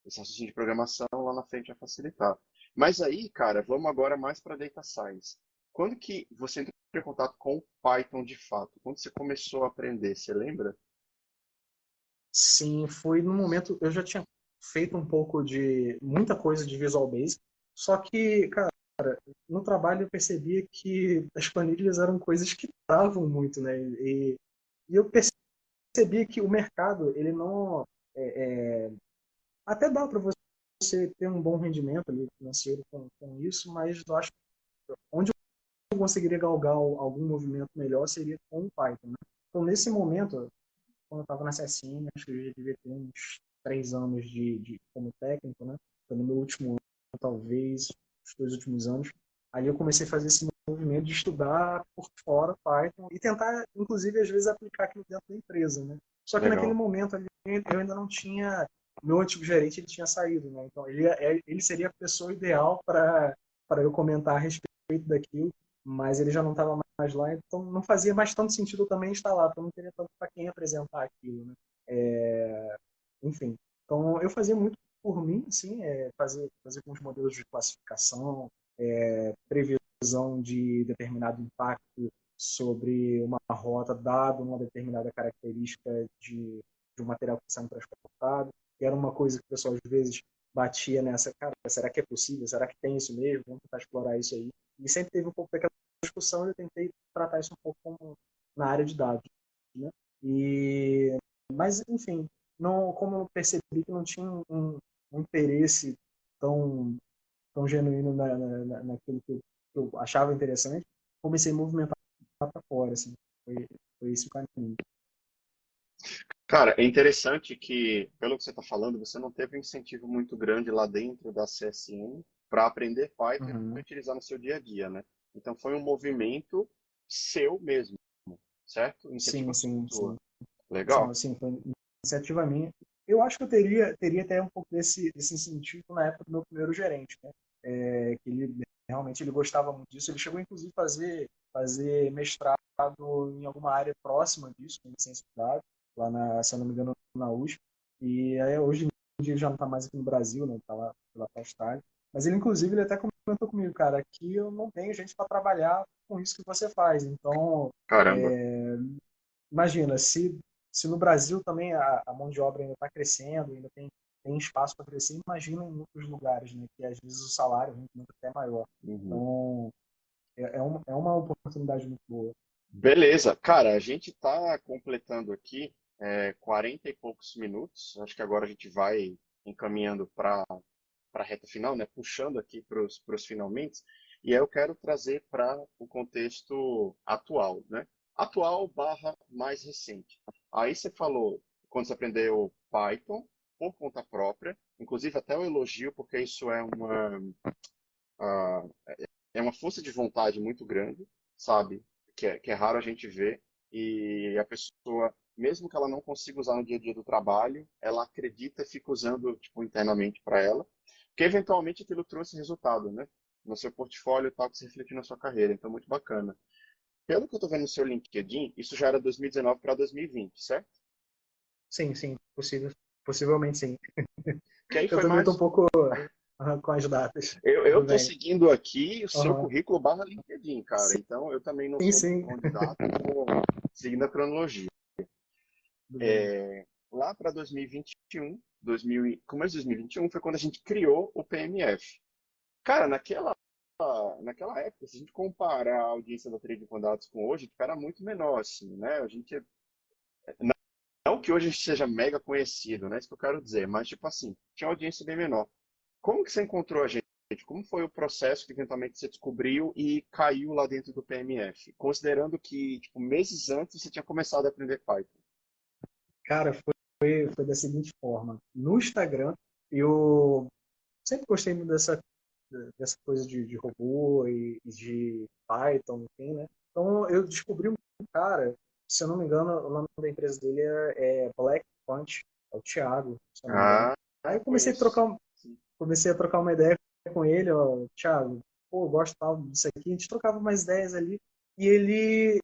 raciocínio de programação, lá na frente vai facilitar. Mas aí, cara, vamos agora mais para Data Science. Quando que você entrou em contato com o Python de fato? Quando você começou a aprender, você lembra? Sim, foi no momento. Eu já tinha feito um pouco de muita coisa de Visual Basic, só que, cara, no trabalho eu percebia que as planilhas eram coisas que travam muito, né? E eu percebia que o mercado, ele não. Até dá para você ter um bom rendimento ali financeiro com isso, mas eu acho que onde eu conseguiria galgar algum movimento melhor seria com o Python, né? Então, nesse momento, quando eu estava na CSN, acho que eu já devia ter uns 3 anos como técnico, né? Foi no meu último ano, talvez, os 2 últimos anos. Ali eu comecei a fazer esse movimento de estudar por fora Python e tentar, inclusive, às vezes, aplicar aquilo dentro da empresa, né? Só que naquele Legal. momento ali, eu ainda não tinha... Meu antigo gerente, ele tinha saído, né? Então, ele seria a pessoa ideal para eu comentar a respeito daquilo, mas ele já não estava mais lá, então não fazia mais tanto sentido eu também estar lá, porque eu não teria tanto para quem apresentar aquilo, né? Enfim, então eu fazia muito por mim, assim, fazer com os modelos de classificação, previsão de determinado impacto sobre uma rota, dado uma determinada característica de um material que está sendo transportado, que era uma coisa que o pessoal às vezes batia nessa, cara, será que é possível? Será que tem isso mesmo? Vamos tentar explorar isso aí. E sempre teve um pouco daquela discussão e eu tentei tratar isso um pouco como na área de dados, né? Mas, enfim, não, como eu percebi que não tinha um interesse tão, tão genuíno naquilo que eu achava interessante, comecei a movimentar para fora, assim. Foi esse o caminho. Cara, é interessante que, pelo que você está falando, você não teve um incentivo muito grande lá dentro da CSN para aprender Python e Uhum. utilizar no seu dia a dia, né? Então foi um movimento seu mesmo, certo? Sim, Iniciativa sim, sua. sim. Legal? São, assim, foi iniciativa minha. Eu acho que eu teria até um pouco desse incentivo na época do meu primeiro gerente, né? Que ele realmente ele gostava muito disso. Ele chegou, inclusive, fazer mestrado em alguma área próxima disso, em ciência de dados, lá se eu não me engano, na USP. E aí, hoje em dia ele já não está mais aqui no Brasil, né? Está lá para a Austrália. Mas ele, inclusive, ele até comentou comigo, cara, aqui eu não tenho gente para trabalhar com isso que você faz. Então, Caramba. imagina, se no Brasil também a mão de obra ainda está crescendo, ainda tem espaço para crescer, imagina em outros lugares, né, que às vezes o salário é até maior. Uhum. Então, é uma oportunidade muito boa. Beleza. Cara, a gente está completando aqui 40 e poucos minutos. Acho que agora a gente vai encaminhando para a reta final, né? Puxando aqui para os finalmente. E aí eu quero trazer para o contexto atual, né? Atual barra mais recente. Aí você falou, quando você aprendeu Python, por conta própria, inclusive até eu elogio, porque isso ah, é uma força de vontade muito grande, sabe? Que é raro a gente ver. E a pessoa, mesmo que ela não consiga usar no dia a dia do trabalho, ela acredita e fica usando tipo, internamente para ela, porque eventualmente aquilo trouxe resultado, né? No seu portfólio e tal, que se reflete na sua carreira. Então, muito bacana. Pelo que eu estou vendo no seu LinkedIn, isso já era 2019 para 2020, certo? Sim, sim, possivelmente sim. Que aí Eu foi também estou um mais. pouco com as datas. Eu Tudo estou bem. seguindo aqui o seu Uhum. currículo barra LinkedIn, cara. Sim, Então, eu também não sou muito sim. bom de dados, vou seguindo a cronologia. Tudo bem. Lá para 2021, começo de 2021 foi quando a gente criou o PMF. Cara, naquela época, se a gente comparar a audiência da Trading com Dados com hoje, tipo, era muito menor, assim, né? A gente, não que hoje a gente seja mega conhecido, né? Isso que eu quero dizer, mas, tipo assim, tinha uma audiência bem menor. Como que você encontrou a gente? como foi o processo que eventualmente você descobriu e caiu lá dentro do PMF? Considerando que, tipo, meses antes você tinha começado a aprender Python. Cara, foi da seguinte forma. No Instagram, eu sempre gostei muito dessa coisa de robô e de Python, enfim, né? Então eu descobri um cara, se eu não me engano, o nome da empresa dele é Black Punch, é o Thiago, se eu não me engano. Ah, Aí eu conheço. Sim. comecei a trocar uma ideia com ele, ó, Thiago, pô, eu gosto tal disso aqui, a gente trocava umas ideias ali, e ele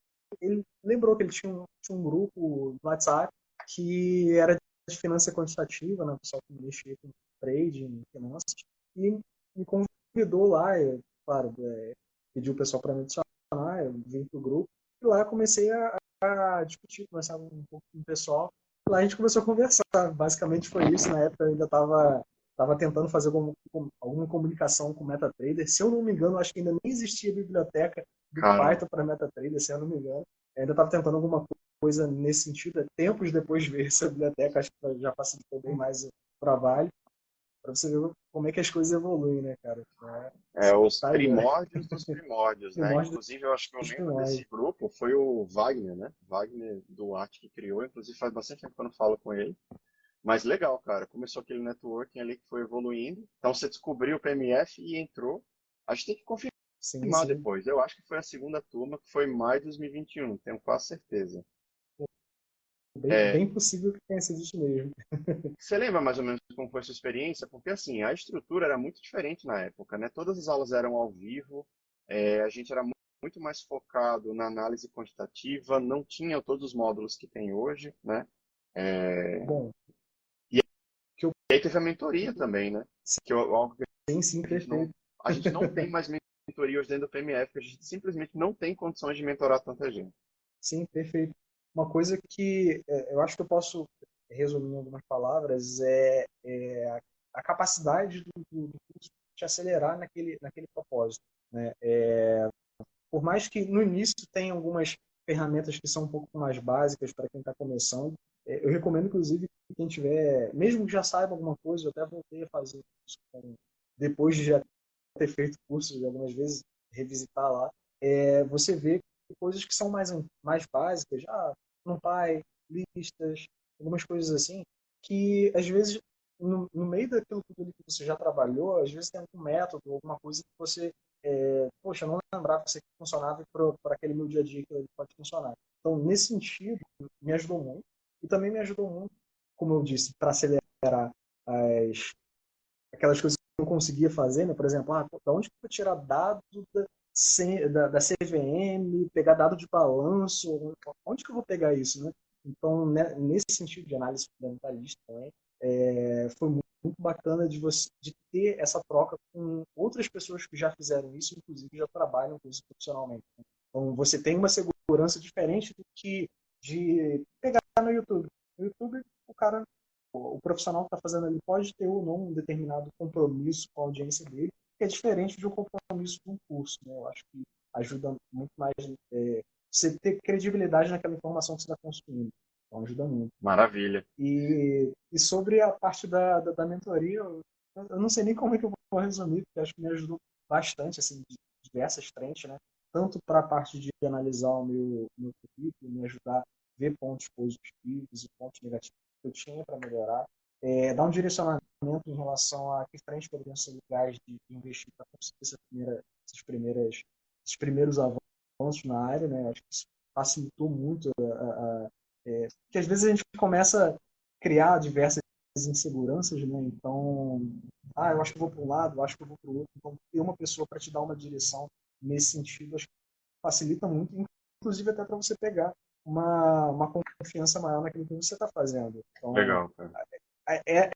lembrou que ele tinha um grupo no WhatsApp que era de finança quantitativa, né, o pessoal que mexia com trading, finanças, e me convidou lá, claro, pediu o pessoal para me adicionar, eu vim pro grupo, e lá eu comecei a discutir, conversar um pouco com o pessoal, e lá a gente começou a conversar, basicamente foi isso, na época eu ainda estava tentando fazer alguma comunicação com o MetaTrader. Se eu não me engano, acho que ainda nem existia a biblioteca do Cara, Python para MetaTrader, se eu não me engano. Eu ainda estava tentando alguma coisa nesse sentido. Tempos depois de ver essa biblioteca, acho que já facilitou bem mais o trabalho. Para você ver como é que as coisas evoluem, né, cara? os Tá aí, ó. primórdios dos primórdios, né? Primórdio Inclusive, eu acho que eu dos lembro desse primórdios. grupo, foi o Wagner, né? Wagner Duarte que criou, inclusive faz bastante tempo que eu não falo com ele. Mas legal, cara. Começou aquele networking ali que foi evoluindo. Então você descobriu o PMF e entrou. A gente tem que Sim, confirmar sim. depois. Eu acho que foi a segunda turma, que foi em maio de 2021, tenho quase certeza. É, Bem possível que tenha sido isso mesmo. você lembra mais ou menos como foi a sua experiência? Porque assim, a estrutura era muito diferente na época, né? Todas as aulas eram ao vivo, a gente era muito mais focado na análise quantitativa, não tinha todos os módulos que tem hoje, né? É, Bom, e que eu, aí teve a mentoria também, né? Que é algo que sim, sim, perfeito. a gente não tem mais mentoria hoje dentro do PMF, porque a gente simplesmente não tem condições de mentorar tanta gente. Sim, perfeito. Uma coisa que eu acho que eu posso resumir em algumas palavras é a capacidade do curso te acelerar naquele propósito, né? Por mais que no início tenha algumas ferramentas que são um pouco mais básicas para quem está começando, eu recomendo, inclusive, que quem tiver, mesmo que já saiba alguma coisa, eu até voltei a fazer isso depois de já ter feito cursos algumas vezes, revisitar lá, você vê coisas que são mais básicas, NumPy, listas, algumas coisas assim, que às vezes, no meio daquilo tudo que você já trabalhou, às vezes tem algum método, alguma coisa que você, poxa, eu não lembrava que isso aqui funcionava e para aquele meu dia a dia que ele pode funcionar. Então, nesse sentido, me ajudou muito. E também me ajudou muito, como eu disse, para acelerar aquelas coisas que eu não conseguia fazer, né? Por exemplo, da onde que eu vou tirar dado da CVM, pegar dado de balanço, onde que eu vou pegar isso, né? Então, né, nesse sentido de análise fundamentalista também, foi muito bacana de ter essa troca com outras pessoas que já fizeram isso, inclusive já trabalham com isso profissionalmente, né? Então, você tem uma segurança diferente do que de pegar no YouTube. No YouTube, o profissional que está fazendo ali pode ter ou não um determinado compromisso com a audiência dele, que é diferente de um compromisso de um curso, né? Eu acho que ajuda muito mais você ter credibilidade naquela informação que você está consumindo. Então ajuda muito. Maravilha. E sobre a parte da mentoria, eu não sei nem como é que eu vou resumir, porque acho que me ajudou bastante, assim, de diversas frentes, né? Tanto para a parte de analisar o meu currículo, me ajudar a ver pontos positivos e pontos negativos que eu tinha para melhorar, dar um direcionamento em relação a que frente poderiam ser legais de investir para conseguir esses primeiros avanços na área, né? Acho que isso facilitou muito porque às vezes a gente começa a criar diversas inseguranças, né? Então, eu acho que eu vou para um lado, eu acho que eu vou para o outro. Então, ter uma pessoa para te dar uma direção nesse sentido, acho que facilita muito, inclusive até para você pegar uma confiança maior naquilo que você está fazendo. Então, Legal, cara.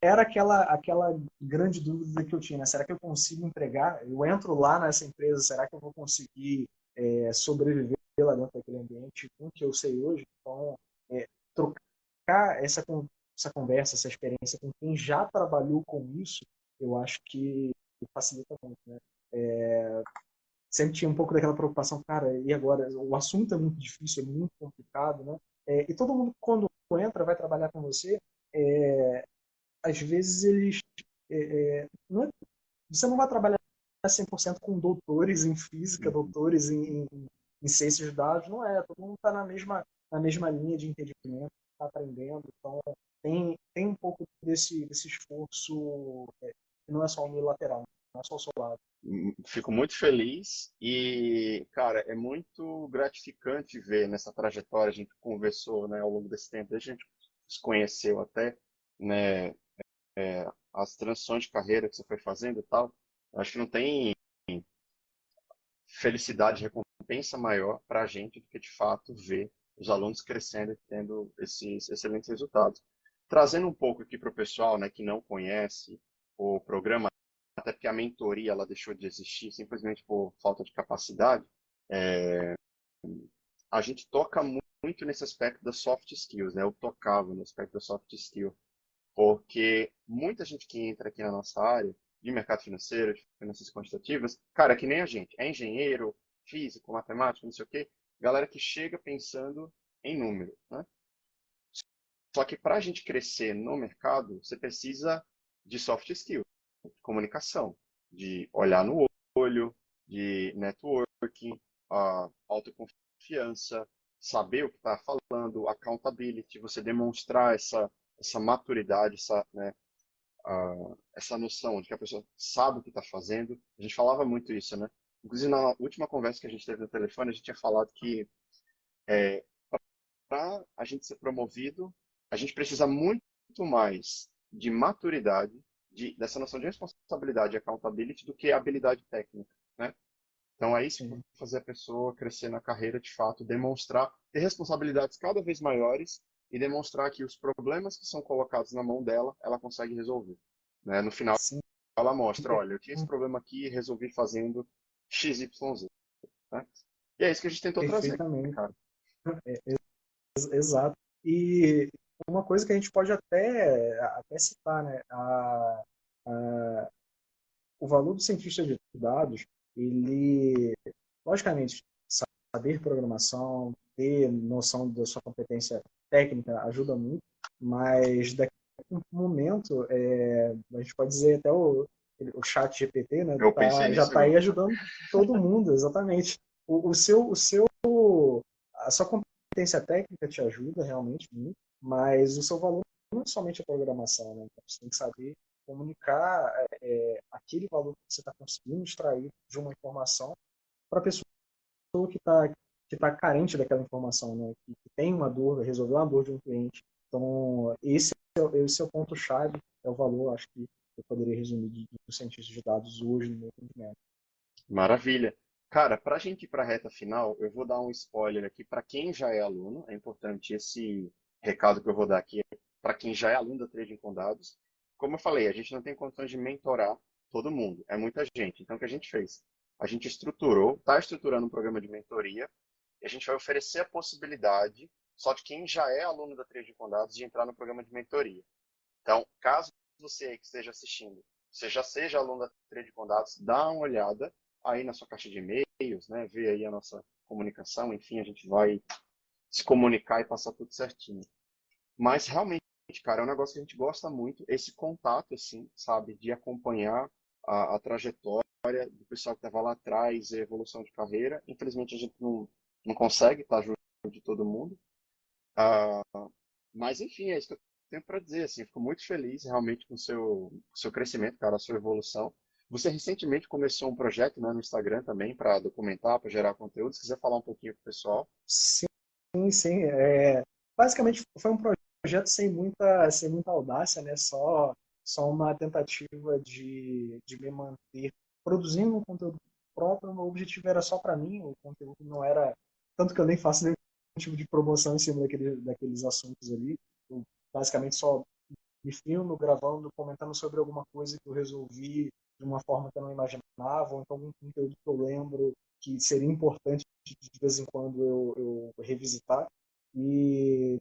era aquela grande dúvida que eu tinha, né? Será que eu consigo entregar? Eu entro lá nessa empresa, será que eu vou conseguir sobreviver lá dentro daquele ambiente com o que eu sei hoje? Então, trocar essa conversa, essa experiência com quem já trabalhou com isso, eu acho que facilita muito, né? Sempre tinha um pouco daquela preocupação, cara, e agora? O assunto é muito difícil, é muito complicado, né? E todo mundo, quando entra, vai trabalhar com você, às vezes eles... não é, você não vai trabalhar 100% com doutores em física, doutores em ciências de dados, não é. Todo mundo está na mesma linha de entendimento, está aprendendo. Então, tem um pouco desse esforço que não é só unilateral, não é só o seu lado. Fico muito feliz e, cara, é muito gratificante ver nessa trajetória. A gente conversou, né, ao longo desse tempo, a gente se conheceu até, né, as transições de carreira que você foi fazendo e tal. Acho que não tem felicidade, recompensa maior para a gente do que, de fato, ver os alunos crescendo e tendo esses excelentes resultados. Trazendo um pouco aqui para o pessoal, né, que não conhece o programa, até porque a mentoria ela deixou de existir simplesmente por falta de capacidade, a gente toca muito nesse aspecto das soft skills, né? Eu tocava no aspecto da soft skill, porque muita gente que entra aqui na nossa área de mercado financeiro, de finanças quantitativas, cara, que nem a gente, é engenheiro, físico, matemático, não sei o quê, galera que chega pensando em número, né? Só que para a gente crescer no mercado, você precisa de soft skill, de comunicação, de olhar no olho, de networking, autoconfiança, saber o que está falando, accountability, você demonstrar essa maturidade, essa noção de que a pessoa sabe o que está fazendo. A gente falava muito isso, né? Inclusive, na última conversa que a gente teve no telefone, a gente tinha falado que para a gente ser promovido, a gente precisa muito mais de maturidade, dessa noção de responsabilidade e accountability do que habilidade técnica, né? Então é isso que vai fazer a pessoa crescer na carreira de fato, demonstrar, ter responsabilidades cada vez maiores e demonstrar que os problemas que são colocados na mão dela, ela consegue resolver, né? No final, Sim. ela mostra, olha, eu tinha esse problema aqui e resolvi fazendo XYZ, né? E é isso que a gente tentou trazer, Perfeitamente. cara. Exato. E uma coisa que a gente pode até citar, né? O valor do cientista de dados, ele, logicamente, saber programação, ter noção da sua competência técnica ajuda muito, mas daqui a um momento, a gente pode dizer até o chat GPT, né, Eu pensei já nisso está aí agora. ajudando todo mundo, exatamente. A sua competência técnica te ajuda realmente muito, mas o seu valor não é somente a programação, né? Então, você tem que saber comunicar aquele valor que você está conseguindo extrair de uma informação para a pessoa que tá carente daquela informação, né? Que tem uma dor, resolver uma dor de um cliente. Então, esse é o ponto-chave, é o valor, acho que eu poderia resumir do cientista de dados hoje no meu entendimento. Maravilha. Cara, para a gente ir para a reta final, eu vou dar um spoiler aqui para quem já é aluno. É importante esse recado que eu vou dar aqui para quem já é aluno da Trading com Dados. Como eu falei, a gente não tem condições de mentorar todo mundo, é muita gente. Então, o que a gente fez? A gente está estruturando um programa de mentoria e a gente vai oferecer a possibilidade, só de quem já é aluno da Trading com Dados, de entrar no programa de mentoria. Então, caso você que esteja assistindo, você já seja aluno da Trade com Dados, dá uma olhada aí na sua caixa de e-mails, né? Vê aí a nossa comunicação, enfim, a gente vai se comunicar e passar tudo certinho. Mas realmente, cara, é um negócio que a gente gosta muito, esse contato, assim, sabe, de acompanhar a trajetória do pessoal que estava lá atrás, a evolução de carreira. Infelizmente, a gente não consegue estar junto de todo mundo. Ah, mas, enfim, é isso que eu tenho para dizer, assim, fico muito feliz realmente com o seu crescimento, cara, a sua evolução. Você recentemente começou um projeto, né, no Instagram também, para documentar, para gerar conteúdo. Se quiser falar um pouquinho com o pessoal. Sim, sim. Basicamente, foi um projeto sem muita audácia, né? Só uma tentativa de me manter produzindo um conteúdo próprio. O meu objetivo era só para mim, o conteúdo não era. Tanto que eu nem faço nenhum tipo de promoção em cima daqueles assuntos ali. Eu basicamente só me filmo gravando, comentando sobre alguma coisa que eu resolvi de uma forma que eu não imaginava, ou então algum conteúdo que eu lembro que seria importante de vez em quando eu revisitar. E,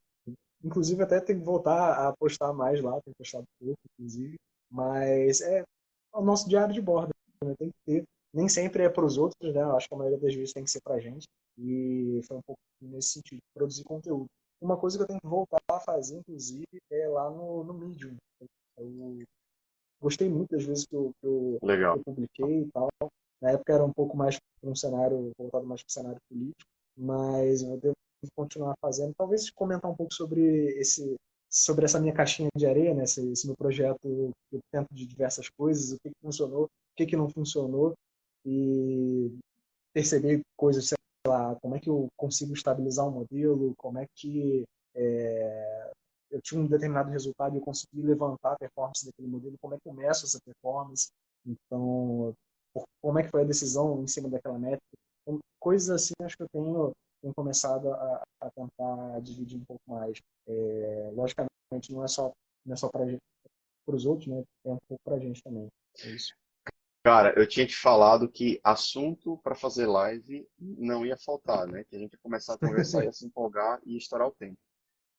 inclusive, até tem que voltar a postar mais lá, tenho postado pouco, inclusive, mas é o nosso diário de bordo, né? Tem que ter. Nem sempre é para os outros, né? Eu acho que a maioria das vezes tem que ser para a gente. E foi um pouco nesse sentido, produzir conteúdo. Uma coisa que eu tenho que voltar a fazer, inclusive, é lá no Medium. Eu Gostei muito das vezes que Legal. eu publiquei e tal. Na época era um pouco mais para um cenário, voltado mais para o cenário político, mas eu devo continuar fazendo. Talvez comentar um pouco sobre essa minha caixinha de areia, né? Esse meu projeto, eu tento de diversas coisas, o que funcionou, o que não funcionou, e perceber coisas, sei lá, como é que eu consigo estabilizar um modelo, como é que eu tinha um determinado resultado e eu consegui levantar a performance daquele modelo, como é que eu meço essa performance, então, como é que foi a decisão em cima daquela métrica. Então, coisas assim, acho que eu tenho começado a tentar dividir um pouco mais. Logicamente, não é só para os outros, né? É um pouco para a gente também. É isso. Cara, eu tinha te falado que assunto para fazer live não ia faltar, né? Que a gente ia começar a conversar, ia se empolgar e estourar o tempo.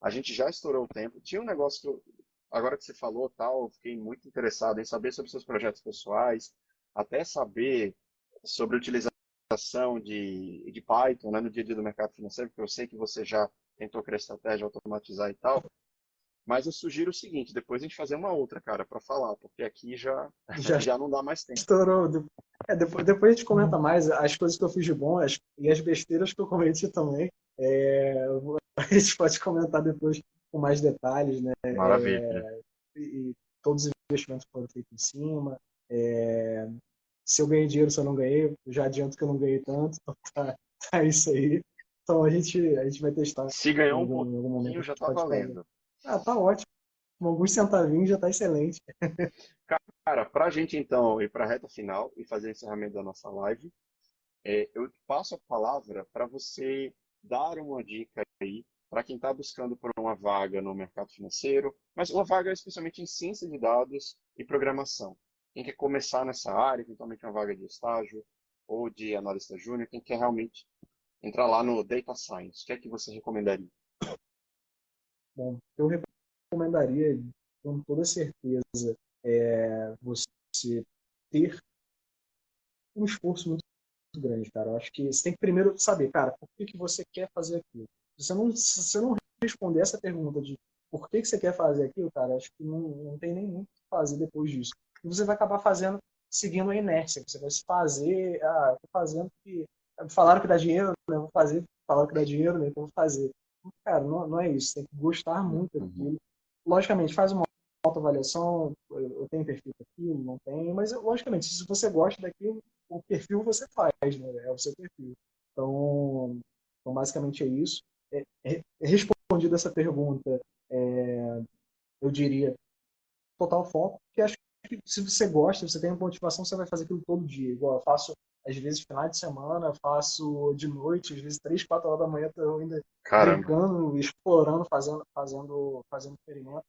A gente já estourou o tempo. Tinha um negócio que agora que você falou, tal, eu fiquei muito interessado em saber sobre seus projetos pessoais, até saber sobre a utilização de Python, né, no dia a dia do mercado financeiro, porque eu sei que você já tentou criar estratégia, automatizar e tal. Mas eu sugiro o seguinte, depois a gente fazer uma outra, cara, para falar, porque aqui já Já já não dá mais tempo. estourou. Depois a gente comenta mais as coisas que eu fiz de bom e as besteiras que eu cometi também. A gente pode comentar depois com mais detalhes, né? Maravilha. E todos os investimentos que foram feitos em cima. É, Se eu ganhei dinheiro, se eu não ganhei, eu já adianto que eu não ganhei tanto. Então tá isso aí. Então a gente vai testar Se em ganhou um algum momento. A pouquinho, já gente tá pode fazer. valendo. Ah, tá ótimo. Com alguns centavinhos já tá excelente. Cara, para a gente então ir para a reta final e fazer o encerramento da nossa live, eu passo a palavra para você dar uma dica aí para quem está buscando por uma vaga no mercado financeiro, mas uma vaga especialmente em ciência de dados e programação. Quem quer começar nessa área, eventualmente uma vaga de estágio ou de analista júnior, quem quer realmente entrar lá no Data Science, o que é que você recomendaria? Bom, eu recomendaria, com toda certeza, você ter um esforço muito grande, cara. Eu acho que você tem que primeiro saber, cara, por que você quer fazer aquilo. Se você não responder essa pergunta de por que você quer fazer aquilo, cara, acho que não tem nem muito o que fazer depois disso. E você vai acabar fazendo, seguindo a inércia. Você vai se fazer, eu tô fazendo que falaram que dá dinheiro, né? Eu vou fazer, falaram que dá dinheiro, né? Então eu vou fazer. Cara, não é isso. Você tem que gostar muito Uhum. daquilo. Logicamente, faz uma autoavaliação, eu tenho perfil para aquilo, não tenho, mas logicamente, se você gosta daquilo, o perfil você faz, né? É o seu perfil. Então basicamente é isso. Respondido essa pergunta, eu diria total foco, porque acho que se você gosta, você tem motivação, você vai fazer aquilo todo dia. Igual eu faço, às vezes, finais de semana, eu faço de noite, às vezes 3, 4 horas da manhã, eu ainda Caramba. brincando, explorando, fazendo experimento.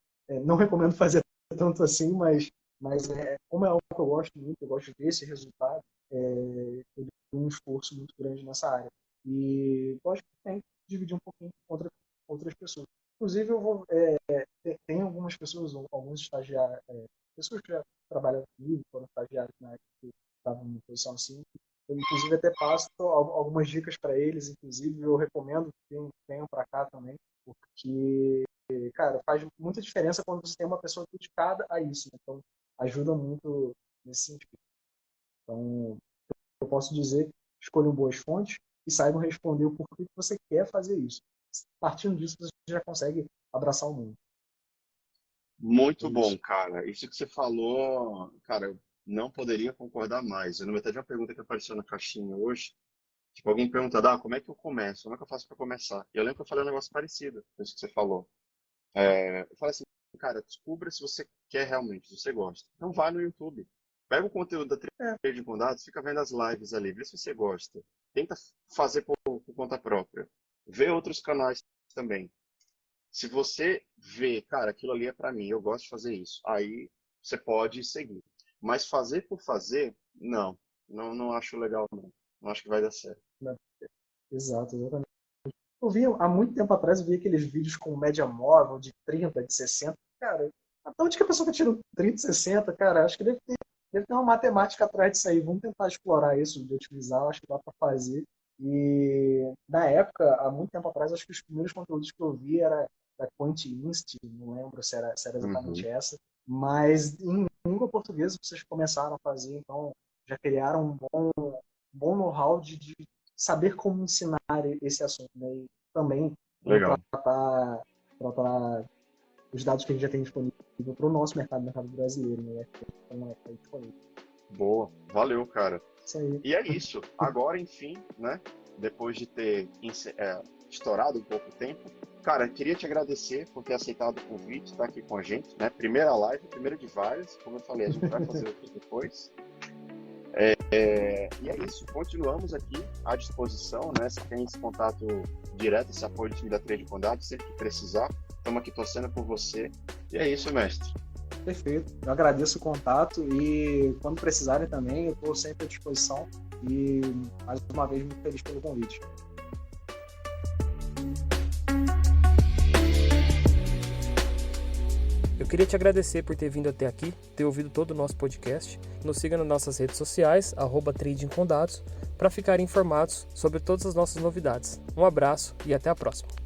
Não recomendo fazer tanto assim, mas como é algo que eu gosto muito, eu gosto desse resultado, eu tenho um esforço muito grande nessa área. E lógico que tem que dividir um pouquinho com outras pessoas. Inclusive, tem algumas pessoas, alguns estagiários, pessoas que já trabalham comigo, foram estagiários na época que estavam em posição assim. Eu, inclusive, até passo algumas dicas para eles, inclusive, eu recomendo que venham para cá também, porque, cara, faz muita diferença quando você tem uma pessoa dedicada a isso. Né? Então, ajuda muito nesse sentido. Então, eu posso dizer, escolham boas fontes e saibam responder o porquê que você quer fazer isso. Partindo disso, você já consegue abraçar o mundo. É Muito bom, isso. cara. Isso que você falou, cara, eu não poderia concordar mais. Eu lembro até de uma pergunta que apareceu na caixinha hoje. Tipo, alguém perguntando, como é que eu começo? Como é que eu faço para começar? E eu lembro que eu falei um negócio parecido com isso que você falou. Eu falei assim, cara, descubra se você quer realmente, se você gosta. Então vai no YouTube. Pega o conteúdo da É, Trading com Dados, fica vendo as lives ali, vê se você gosta. Tenta fazer por conta própria. Vê outros canais também. Se você vê, cara, aquilo ali é para mim, eu gosto de fazer isso, aí você pode seguir. Mas fazer por fazer, não acho legal, não. Não acho que vai dar certo. né? Exato, exatamente. Eu vi, há muito tempo atrás, eu vi aqueles vídeos com média móvel de 30, de 60. Cara, até onde que a pessoa tá tirando 30, 60? Cara, acho que deve ter uma matemática atrás disso aí. Vamos tentar explorar isso, de utilizar, acho que dá para fazer. E na época, há muito tempo atrás, acho que os primeiros conteúdos que eu vi era da Quant Inst, não lembro se era exatamente Uhum. essa, mas em língua portuguesa vocês começaram a fazer, então já criaram um bom know-how de saber como ensinar esse assunto, né? E também Legal. tratar os dados que a gente já tem disponível para o nosso mercado brasileiro, né? Então, é disponível. Boa, valeu, cara. Isso aí. E é isso. Agora, enfim, né? Depois de ter estourado um pouco o tempo, cara, queria te agradecer por ter aceitado o convite, estar aqui com a gente, né? Primeira live, primeira de várias. Como eu falei, a gente vai fazer outras depois. E é isso, continuamos aqui à disposição, né? Se tem esse contato direto, esse apoio do time da Trade Condado, sempre que precisar, estamos aqui torcendo por você. E é isso, mestre. Perfeito, eu agradeço o contato e quando precisarem também, eu estou sempre à disposição e mais uma vez muito feliz pelo convite. Eu queria te agradecer por ter vindo até aqui, ter ouvido todo o nosso podcast. Nos siga nas nossas redes sociais, @tradingcondados, para ficarem informados sobre todas as nossas novidades. Um abraço e até a próxima.